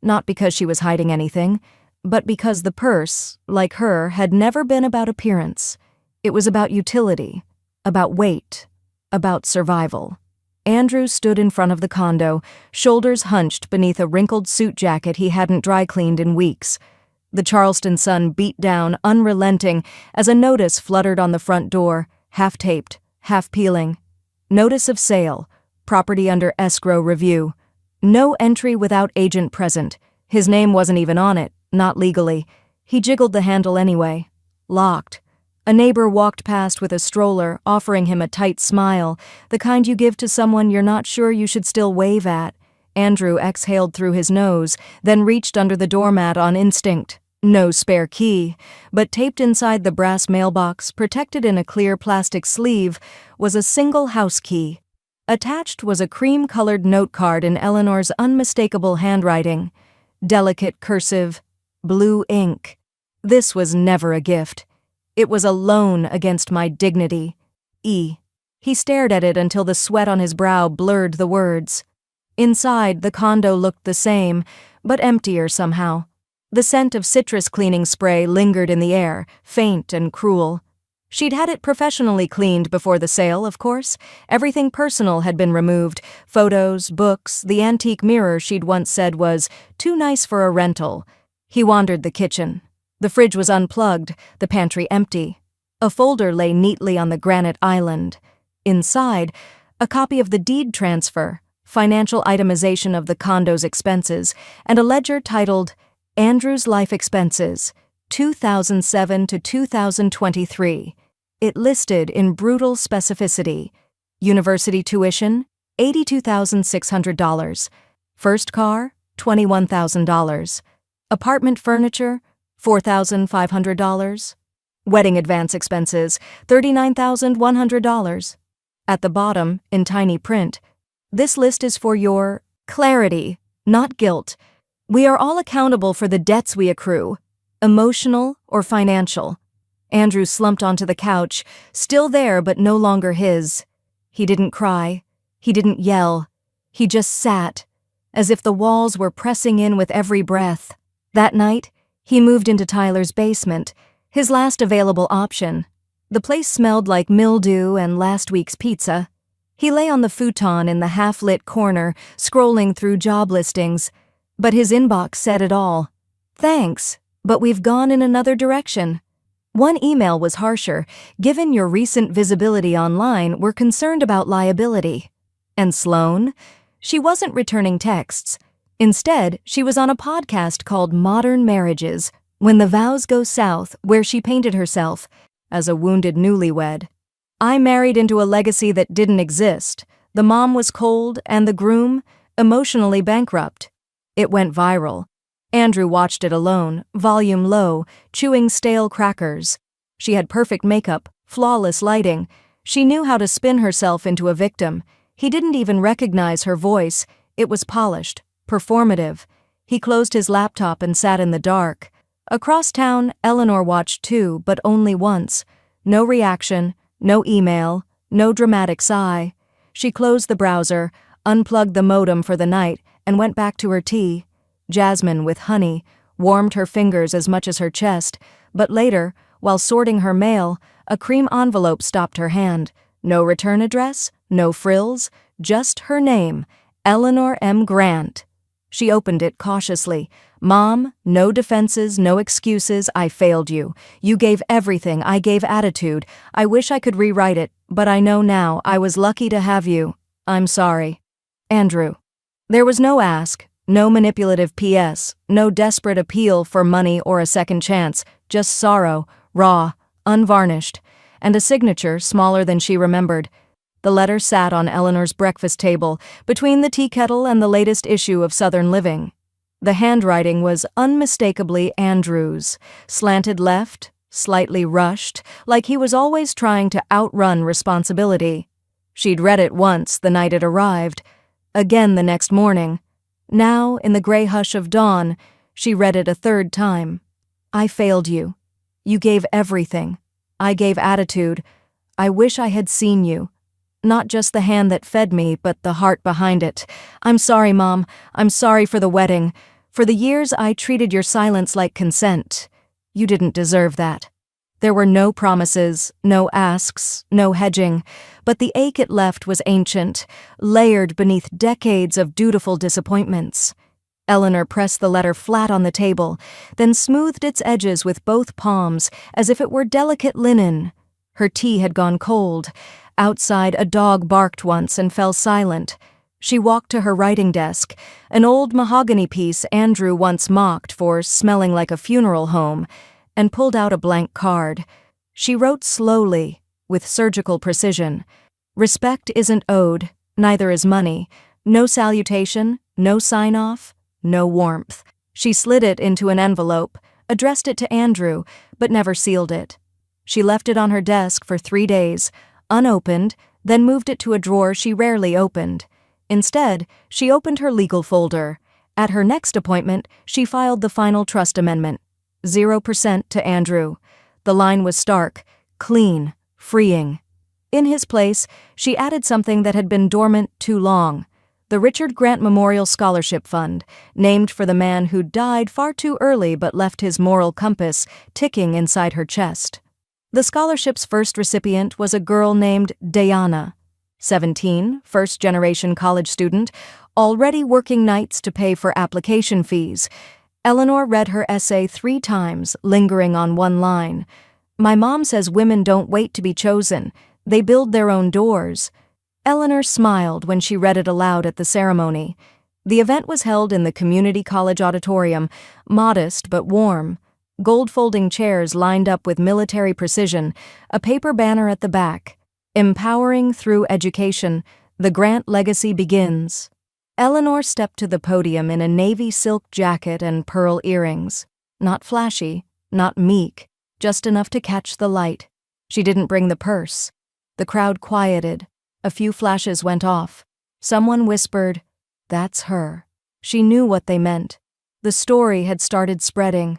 Not because she was hiding anything, but because the purse, like her, had never been about appearance. It was about utility, about weight, about survival. Andrew stood in front of the condo, shoulders hunched beneath a wrinkled suit jacket he hadn't dry cleaned in weeks. The Charleston sun beat down, unrelenting, as a notice fluttered on the front door, half-taped, half-peeling. Notice of sale, property under escrow review. No entry without agent present. His name wasn't even on it, not legally. He jiggled the handle anyway. Locked. A neighbor walked past with a stroller, offering him a tight smile, the kind you give to someone you're not sure you should still wave at. Andrew exhaled through his nose, then reached under the doormat on instinct. No spare key, but taped inside the brass mailbox, protected in a clear plastic sleeve, was a single house key. Attached was a cream-colored note card in Eleanor's unmistakable handwriting. Delicate cursive, blue ink. This was never a gift. It was a loan against my dignity. E. He stared at it until the sweat on his brow blurred the words. Inside, the condo looked the same, but emptier somehow. The scent of citrus cleaning spray lingered in the air, faint and cruel. She'd had it professionally cleaned before the sale, of course. Everything personal had been removed. Photos, books, the antique mirror she'd once said was too nice for a rental. He wandered the kitchen. The fridge was unplugged, the pantry empty. A folder lay neatly on the granite island. Inside, a copy of the deed transfer, financial itemization of the condo's expenses, and a ledger titled Andrew's Life Expenses, 2007 to 2023. It listed in brutal specificity. University tuition, $82,600. First car, $21,000. Apartment furniture, $4,500. Wedding advance expenses, $39,100. At the bottom, in tiny print, this list is for your clarity, not guilt. We are all accountable for the debts we accrue, emotional or financial. Andrew slumped onto the couch, still there but no longer his. He didn't cry. He didn't yell. He just sat, as if the walls were pressing in with every breath. That night, he moved into Tyler's basement, his last available option. The place smelled like mildew and last week's pizza. He lay on the futon in the half-lit corner, scrolling through job listings. But his inbox said it all. "Thanks, but we've gone in another direction." One email was harsher. "Given your recent visibility online, we're concerned about liability." And Sloane? She wasn't returning texts. Instead, she was on a podcast called Modern Marriages, When the Vows Go South, where she painted herself as a wounded newlywed. "I married into a legacy that didn't exist. The mom was cold and the groom, emotionally bankrupt." It went viral. Andrew watched it alone, volume low, chewing stale crackers. She had perfect makeup, flawless lighting. She knew how to spin herself into a victim. He didn't even recognize her voice. It was polished, performative. He closed his laptop and sat in the dark. Across town, Eleanor watched too, but only once. No reaction, no email, no dramatic sigh. She closed the browser, unplugged the modem for the night, and went back to her tea. Jasmine with honey warmed her fingers as much as her chest, but later, while sorting her mail, a cream envelope stopped her hand. No return address, no frills, just her name, Eleanor M. Grant. She opened it cautiously. "Mom, no defenses, no excuses. I failed you. You gave everything. I gave attitude. I wish I could rewrite it, but I know now. I was lucky to have you. I'm sorry. Andrew." There was no ask, no manipulative PS, no desperate appeal for money or a second chance, just sorrow, raw, unvarnished, and a signature smaller than she remembered. The letter sat on Eleanor's breakfast table, between the tea kettle and the latest issue of Southern Living. The handwriting was unmistakably Andrew's, slanted left, slightly rushed, like he was always trying to outrun responsibility. She'd read it once the night it arrived, again the next morning. Now, in the gray hush of dawn, she read it a third time. "I failed you. You gave everything. I gave attitude. I wish I had seen you. Not just the hand that fed me, but the heart behind it. I'm sorry, Mom. I'm sorry for the wedding. For the years I treated your silence like consent. You didn't deserve that." There were no promises, no asks, no hedging, but the ache it left was ancient, layered beneath decades of dutiful disappointments. Eleanor pressed the letter flat on the table, then smoothed its edges with both palms as if it were delicate linen. Her tea had gone cold. Outside, a dog barked once and fell silent. She walked to her writing desk, an old mahogany piece Andrew once mocked for smelling like a funeral home, and pulled out a blank card. She wrote slowly, with surgical precision. "Respect isn't owed, neither is money. No salutation, no sign-off, no warmth." She slid it into an envelope, addressed it to Andrew, but never sealed it. She left it on her desk for 3 days, unopened, then moved it to a drawer she rarely opened. Instead, she opened her legal folder. At her next appointment, she filed the final trust amendment. 0% to Andrew. The line was stark, clean, freeing. In his place, she added something that had been dormant too long. The Richard Grant Memorial Scholarship Fund, named for the man who died far too early but left his moral compass ticking inside her chest. The scholarship's first recipient was a girl named Diana, 17, first-generation college student, already working nights to pay for application fees. Eleanor read her essay 3 times, lingering on one line. "My mom says women don't wait to be chosen. They build their own doors." Eleanor smiled when she read it aloud at the ceremony. The event was held in the community college auditorium, modest but warm. Gold-folding chairs lined up with military precision, a paper banner at the back. "Empowering through education, the Grant legacy begins." Eleanor stepped to the podium in a navy silk jacket and pearl earrings. Not flashy, not meek, just enough to catch the light. She didn't bring the purse. The crowd quieted. A few flashes went off. Someone whispered, "That's her." She knew what they meant. The story had started spreading.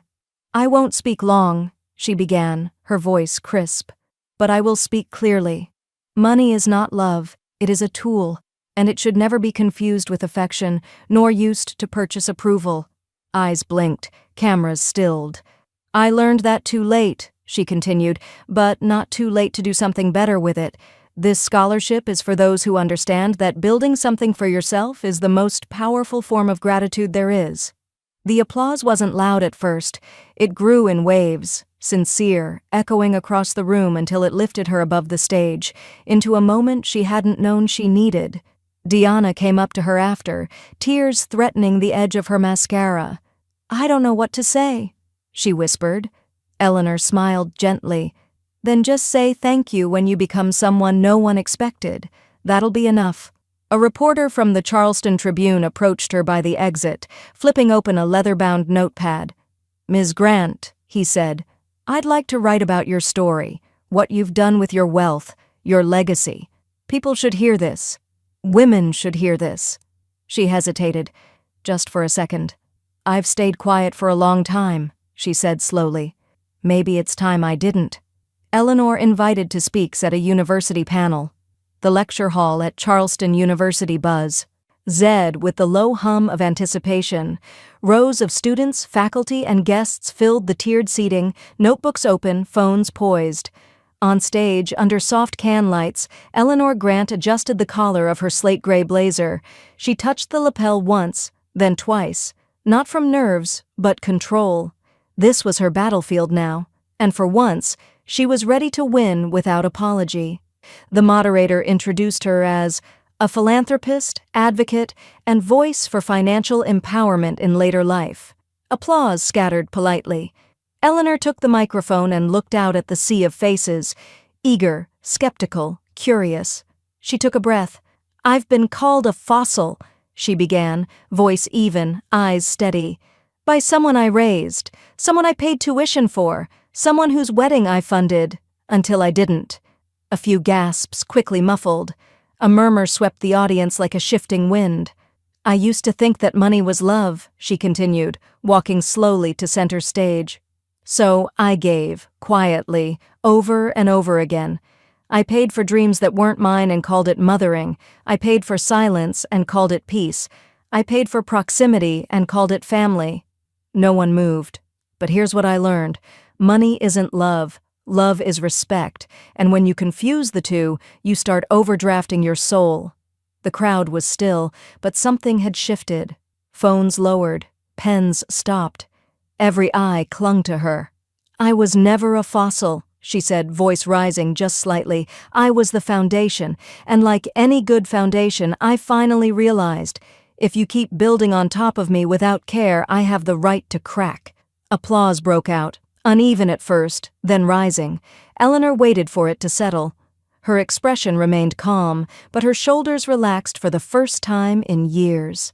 "I won't speak long," she began, her voice crisp. "But I will speak clearly. Money is not love, it is a tool, and it should never be confused with affection, nor used to purchase approval." Eyes blinked, cameras stilled. "I learned that too late," she continued, "but not too late to do something better with it. This scholarship is for those who understand that building something for yourself is the most powerful form of gratitude there is." The applause wasn't loud at first. It grew in waves, sincere, echoing across the room until it lifted her above the stage, into a moment she hadn't known she needed. Diana came up to her after, tears threatening the edge of her mascara. "I don't know what to say," she whispered. Eleanor smiled gently. "Then just say thank you when you become someone no one expected. That'll be enough." A reporter from the Charleston Tribune approached her by the exit, flipping open a leather-bound notepad. "Ms. Grant," he said, "I'd like to write about your story, what you've done with your wealth, your legacy. People should hear this. Women should hear this." She hesitated, just for a second. "I've stayed quiet for a long time," she said slowly. "Maybe it's time I didn't." Eleanor invited to speak at a university panel. The lecture hall at Charleston University buzz. Zed with the low hum of anticipation. Rows of students, faculty, and guests filled the tiered seating, notebooks open, phones poised. On stage, under soft can lights, Eleanor Grant adjusted the collar of her slate-gray blazer. She touched the lapel once, then twice. Not from nerves, but control. This was her battlefield now, and for once, she was ready to win without apology. The moderator introduced her as a philanthropist, advocate, and voice for financial empowerment in later life. Applause scattered politely. Eleanor took the microphone and looked out at the sea of faces, eager, skeptical, curious. She took a breath. "I've been called a fossil," she began, voice even, eyes steady. "By someone I raised, someone I paid tuition for, someone whose wedding I funded, until I didn't." A few gasps, quickly muffled. A murmur swept the audience like a shifting wind. "I used to think that money was love," she continued, walking slowly to center stage. "So I gave, quietly, over and over again. I paid for dreams that weren't mine and called it mothering. I paid for silence and called it peace. I paid for proximity and called it family." No one moved. "But here's what I learned. Money isn't love. Love is respect, and when you confuse the two, you start overdrafting your soul." The crowd was still, but something had shifted. Phones lowered, pens stopped. Every eye clung to her. "I was never a fossil," she said, voice rising just slightly. "I was the foundation, and like any good foundation, I finally realized, if you keep building on top of me without care, I have the right to crack." Applause broke out. Uneven at first, then rising. Eleanor waited for it to settle. Her expression remained calm, but her shoulders relaxed for the first time in years.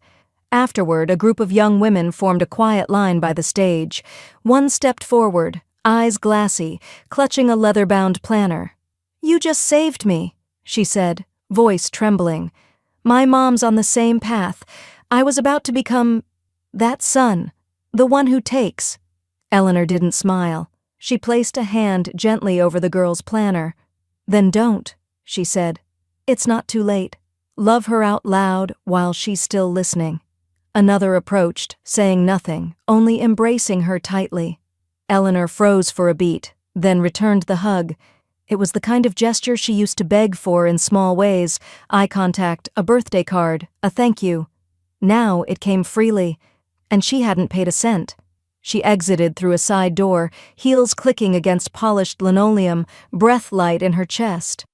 Afterward, a group of young women formed a quiet line by the stage. One stepped forward, eyes glassy, clutching a leather-bound planner. "You just saved me," she said, voice trembling. "My mom's on the same path. I was about to become that son, the one who takes." Eleanor didn't smile. She placed a hand gently over the girl's planner. "Then don't," she said. "It's not too late. Love her out loud while she's still listening." Another approached, saying nothing, only embracing her tightly. Eleanor froze for a beat, then returned the hug. It was the kind of gesture she used to beg for in small ways, eye contact, a birthday card, a thank you. Now it came freely, and she hadn't paid a cent. She exited through a side door, heels clicking against polished linoleum, breath light in her chest.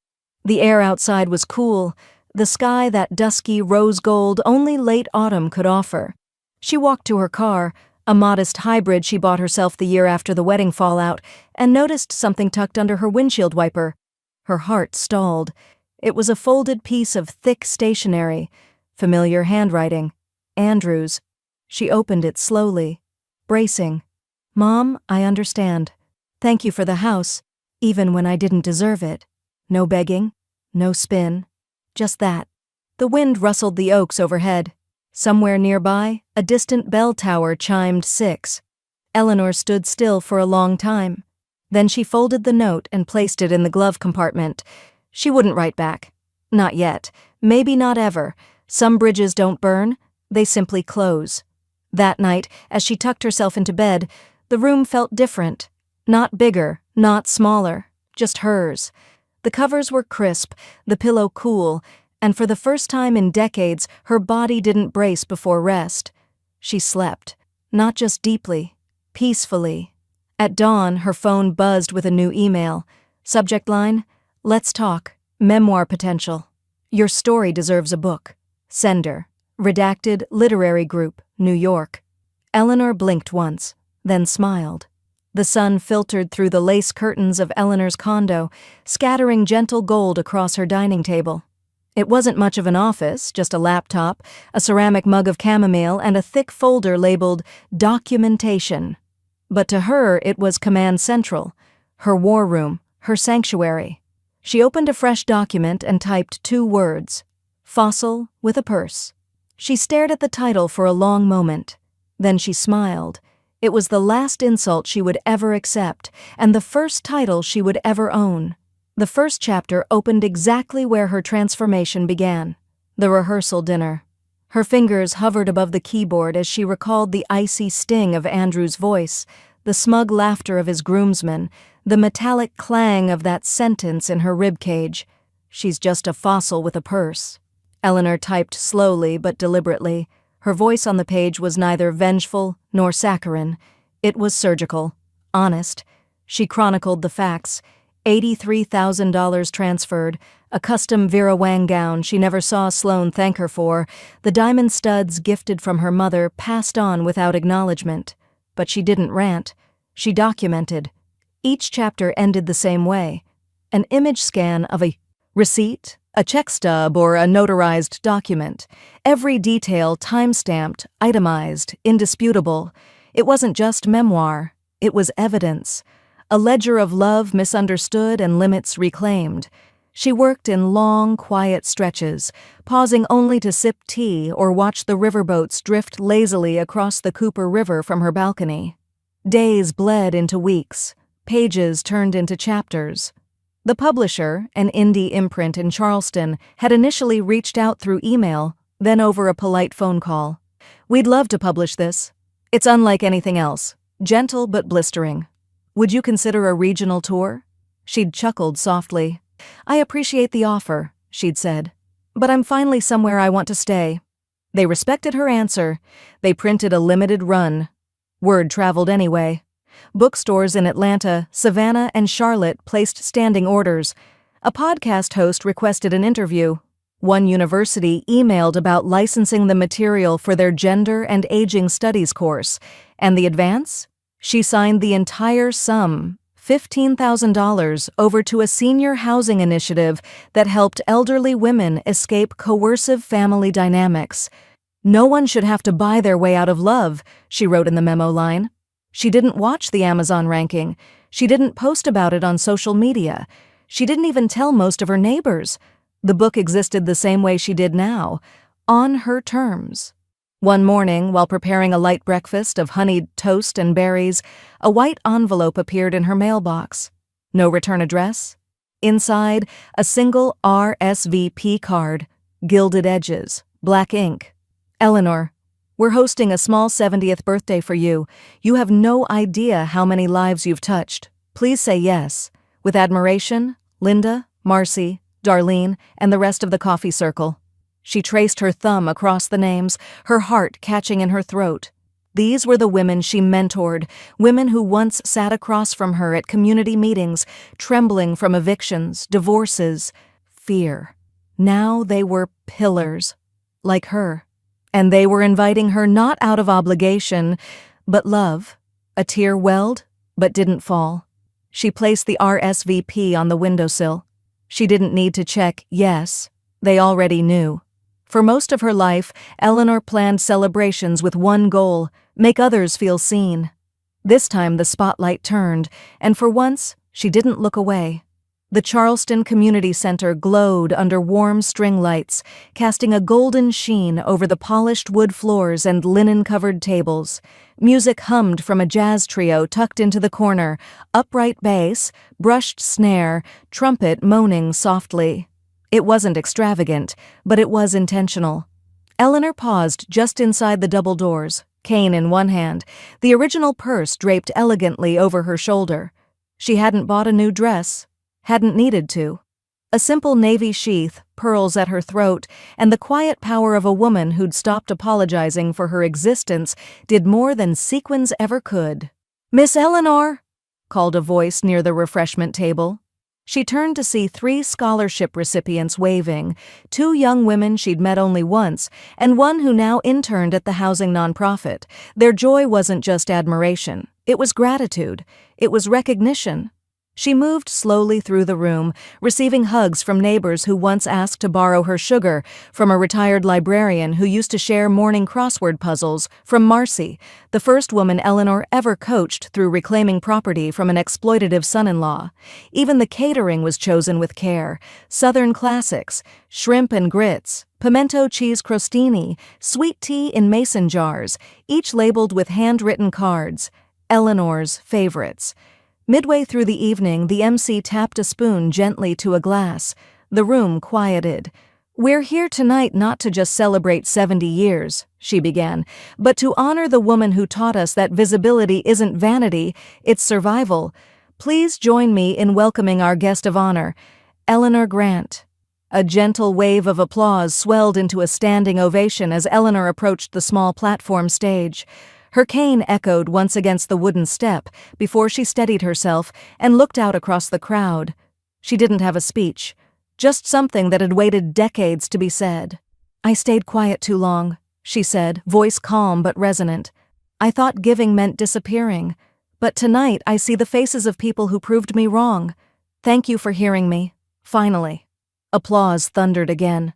The air outside was cool, the sky that dusky rose gold only late autumn could offer. She walked to her car, a modest hybrid she bought herself the year after the wedding fallout, and noticed something tucked under her windshield wiper. Her heart stalled. It was a folded piece of thick stationery, familiar handwriting. Andrew's. She opened it slowly, bracing. "Mom, I understand. Thank you for the house, even when I didn't deserve it. No begging, no spin, just that." The wind rustled the oaks overhead. Somewhere nearby, a distant bell tower chimed 6. Eleanor stood still for a long time. Then she folded the note and placed it in the glove compartment. She wouldn't write back. Not yet. Maybe not ever. Some bridges don't burn, they simply close. That night, as she tucked herself into bed, the room felt different. Not bigger, not smaller, just hers. The covers were crisp, the pillow cool, and for the first time in decades, her body didn't brace before rest. She slept, not just deeply, peacefully. At dawn, her phone buzzed with a new email. Subject line, "Let's talk. Memoir potential. Your story deserves a book. Sender. Redacted Literary Group, New York." Eleanor blinked once, then smiled. The sun filtered through the lace curtains of Eleanor's condo, scattering gentle gold across her dining table. It wasn't much of an office, just a laptop, a ceramic mug of chamomile, and a thick folder labeled Documentation. But to her, it was Command Central, her war room, her sanctuary. She opened a fresh document and typed 2 words, "Fossil with a purse." She stared at the title for a long moment. Then she smiled. It was the last insult she would ever accept, and the first title she would ever own. The first chapter opened exactly where her transformation began, the rehearsal dinner. Her fingers hovered above the keyboard as she recalled the icy sting of Andrew's voice, the smug laughter of his groomsmen, the metallic clang of that sentence in her ribcage. "She's just a fossil with a purse." Eleanor typed slowly but deliberately. Her voice on the page was neither vengeful nor saccharine. It was surgical, honest. She chronicled the facts. $83,000 transferred, a custom Vera Wang gown she never saw Sloane thank her for, the diamond studs gifted from her mother passed on without acknowledgement. But she didn't rant. She documented. Each chapter ended the same way. An image scan of a receipt, a check stub, or a notarized document. Every detail time-stamped, itemized, indisputable. It wasn't just memoir. It was evidence. A ledger of love misunderstood and limits reclaimed. She worked in long, quiet stretches, pausing only to sip tea or watch the riverboats drift lazily across the Cooper River from her balcony. Days bled into weeks. Pages turned into chapters. The publisher, an indie imprint in Charleston, had initially reached out through email, then over a polite phone call. "We'd love to publish this. It's unlike anything else. Gentle but blistering. Would you consider a regional tour?" She'd chuckled softly. "I appreciate the offer," she'd said, "but I'm finally somewhere I want to stay." They respected her answer. They printed a limited run. Word traveled anyway. Bookstores in Atlanta, Savannah, and Charlotte placed standing orders. A podcast host requested an interview. One university emailed about licensing the material for their gender and aging studies course. And the advance? She signed the entire sum, $15,000, over to a senior housing initiative that helped elderly women escape coercive family dynamics. "No one should have to buy their way out of love," she wrote in the memo line. She didn't watch the Amazon ranking. She didn't post about it on social media. She didn't even tell most of her neighbors. The book existed the same way she did now, on her terms. One morning, while preparing a light breakfast of honeyed toast and berries, a white envelope appeared in her mailbox. No return address. Inside, a single RSVP card, gilded edges, black ink. "Eleanor, we're hosting a small 70th birthday for you. You have no idea how many lives you've touched. Please say yes. With admiration, Linda, Marcy, Darlene, and the rest of the coffee circle." She traced her thumb across the names, her heart catching in her throat. These were the women she mentored, women who once sat across from her at community meetings, trembling from evictions, divorces, fear. Now they were pillars, like her. And they were inviting her not out of obligation, but love. A tear welled, but didn't fall. She placed the RSVP on the windowsill. She didn't need to check yes. They already knew. For most of her life, Eleanor planned celebrations with one goal: make others feel seen. This time the spotlight turned, and for once, she didn't look away. The Charleston Community Center glowed under warm string lights, casting a golden sheen over the polished wood floors and linen-covered tables. Music hummed from a jazz trio tucked into the corner, upright bass, brushed snare, trumpet moaning softly. It wasn't extravagant, but it was intentional. Eleanor paused just inside the double doors, cane in one hand, the original purse draped elegantly over her shoulder. She hadn't bought a new dress, hadn't needed to. A simple navy sheath, pearls at her throat, and the quiet power of a woman who'd stopped apologizing for her existence did more than sequins ever could. "Miss Eleanor!" called a voice near the refreshment table. She turned to see 3 scholarship recipients waving, 2 young women she'd met only once, and one who now interned at the housing nonprofit. Their joy wasn't just admiration. It was gratitude. It was recognition. She moved slowly through the room, receiving hugs from neighbors who once asked to borrow her sugar, from a retired librarian who used to share morning crossword puzzles, from Marcy, the first woman Eleanor ever coached through reclaiming property from an exploitative son-in-law. Even the catering was chosen with care: Southern classics, shrimp and grits, pimento cheese crostini, sweet tea in mason jars, each labeled with handwritten cards, Eleanor's favorites. Midway through the evening, the MC tapped a spoon gently to a glass. The room quieted. "We're here tonight not to just celebrate 70 years, she began, "but to honor the woman who taught us that visibility isn't vanity, it's survival. Please join me in welcoming our guest of honor, Eleanor Grant." A gentle wave of applause swelled into a standing ovation as Eleanor approached the small platform stage. Her cane echoed once against the wooden step before she steadied herself and looked out across the crowd. She didn't have a speech, just something that had waited decades to be said. "I stayed quiet too long," she said, voice calm but resonant. "I thought giving meant disappearing. But tonight I see the faces of people who proved me wrong. Thank you for hearing me. Finally." Applause thundered again.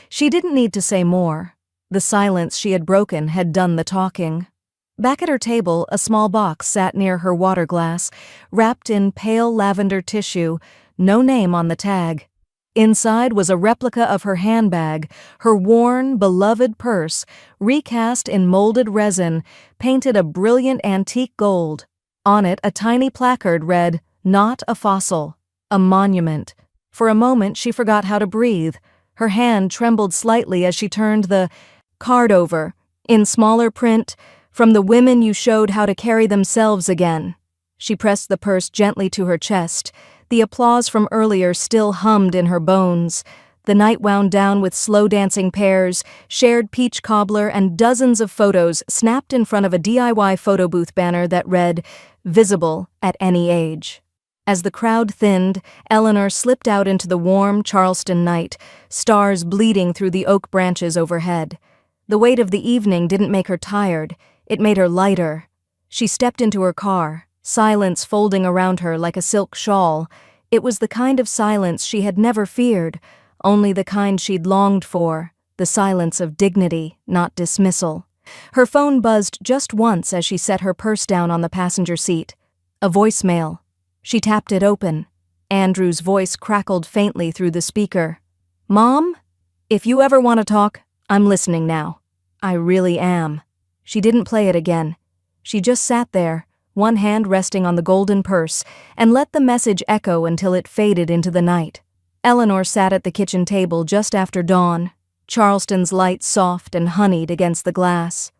She didn't need to say more. The silence she had broken had done the talking. Back at her table, a small box sat near her water glass, wrapped in pale lavender tissue, no name on the tag. Inside was a replica of her handbag, her worn, beloved purse, recast in molded resin, painted a brilliant antique gold. On it, a tiny placard read, "Not a fossil, a monument." For a moment, she forgot how to breathe. Her hand trembled slightly as she turned the card over. In smaller print, "From the women you showed how to carry themselves again." She pressed the purse gently to her chest. The applause from earlier still hummed in her bones. The night wound down with slow-dancing pairs, shared peach cobbler, and dozens of photos snapped in front of a DIY photo booth banner that read, "Visible at any age." As the crowd thinned, Eleanor slipped out into the warm Charleston night, stars bleeding through the oak branches overhead. The weight of the evening didn't make her tired. It made her lighter. She stepped into her car, silence folding around her like a silk shawl. It was the kind of silence she had never feared, only the kind she'd longed for, the silence of dignity, not dismissal. Her phone buzzed just once as she set her purse down on the passenger seat. A voicemail. She tapped it open. Andrew's voice crackled faintly through the speaker. "Mom? If you ever want to talk, I'm listening now. I really am." She didn't play it again. She just sat there, one hand resting on the golden purse, and let the message echo until it faded into the night. Eleanor sat at the kitchen table just after dawn, Charleston's light soft and honeyed against the glass.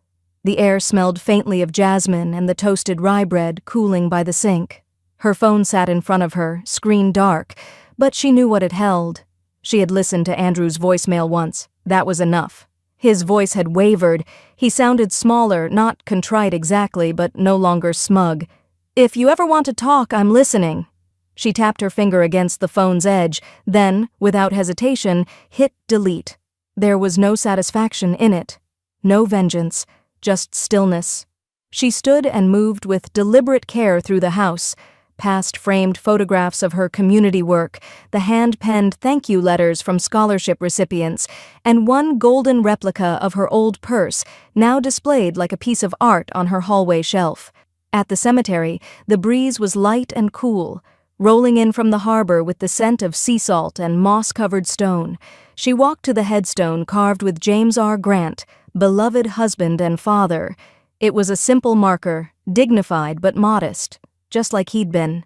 The air smelled faintly of jasmine and the toasted rye bread cooling by the sink. Her phone sat in front of her, screen dark, but she knew what it held. She had listened to Andrew's voicemail once. That was enough. His voice had wavered. He sounded smaller, not contrite exactly, but no longer smug. "If you ever want to talk, I'm listening." She tapped her finger against the phone's edge, then, without hesitation, hit delete. There was no satisfaction in it. No vengeance, just stillness. She stood and moved with deliberate care through the house, past framed photographs of her community work, the hand-penned thank you letters from scholarship recipients, and one golden replica of her old purse, now displayed like a piece of art on her hallway shelf. At the cemetery, the breeze was light and cool, rolling in from the harbor with the scent of sea salt and moss-covered stone. She walked to the headstone carved with James R. Grant, beloved husband and father. It was a simple marker, dignified but modest, just like he'd been.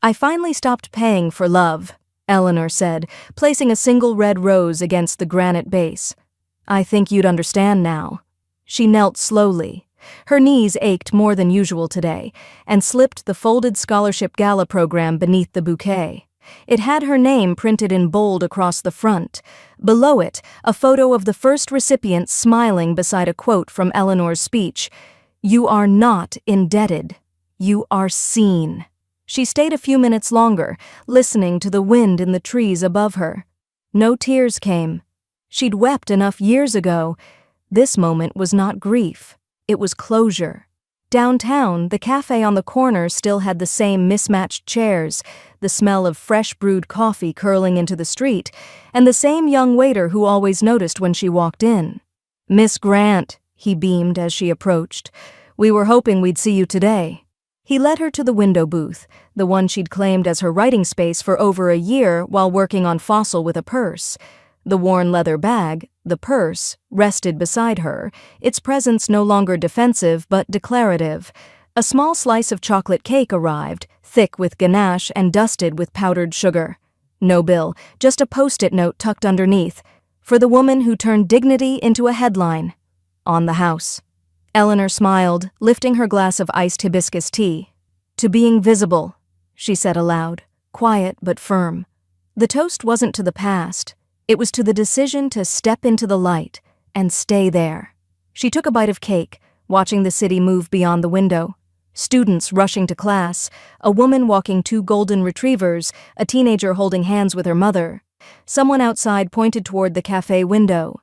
"I finally stopped paying for love," Eleanor said, placing a single red rose against the granite base. "I think you'd understand now." She knelt slowly. Her knees ached more than usual today, and slipped the folded scholarship gala program beneath the bouquet. It had her name printed in bold across the front. Below it, a photo of the first recipient smiling beside a quote from Eleanor's speech. "You are not indebted. You are seen." She stayed a few minutes longer, listening to the wind in the trees above her. No tears came. She'd wept enough years ago. This moment was not grief. It was closure. Downtown, the cafe on the corner still had the same mismatched chairs, the smell of fresh brewed coffee curling into the street, and the same young waiter who always noticed when she walked in. "Miss Grant," he beamed as she approached. "We were hoping we'd see you today." He led her to the window booth, the one she'd claimed as her writing space for over a year while working on Fossil with a purse. The worn leather bag, the purse, rested beside her, its presence no longer defensive but declarative. A small slice of chocolate cake arrived, thick with ganache and dusted with powdered sugar. No bill, just a post-it note tucked underneath. For the woman who turned dignity into a headline. On the house. Eleanor smiled, lifting her glass of iced hibiscus tea. "To being visible," she said aloud, quiet but firm. The toast wasn't to the past. It was to the decision to step into the light and stay there. She took a bite of cake, watching the city move beyond the window. Students rushing to class, a woman walking two golden retrievers, a teenager holding hands with her mother. Someone outside pointed toward the cafe window.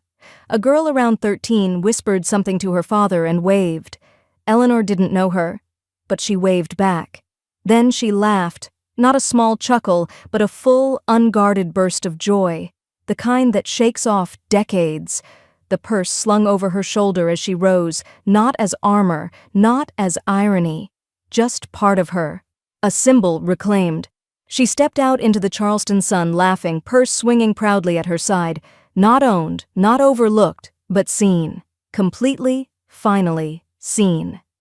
A girl around 13 whispered something to her father and waved. Eleanor didn't know her, but she waved back. Then she laughed, not a small chuckle, but a full, unguarded burst of joy. The kind that shakes off decades. The purse slung over her shoulder as she rose, not as armor, not as irony, just part of her. A symbol reclaimed. She stepped out into the Charleston sun laughing, purse swinging proudly at her side. Not owned, not overlooked, but seen. Completely, finally, seen.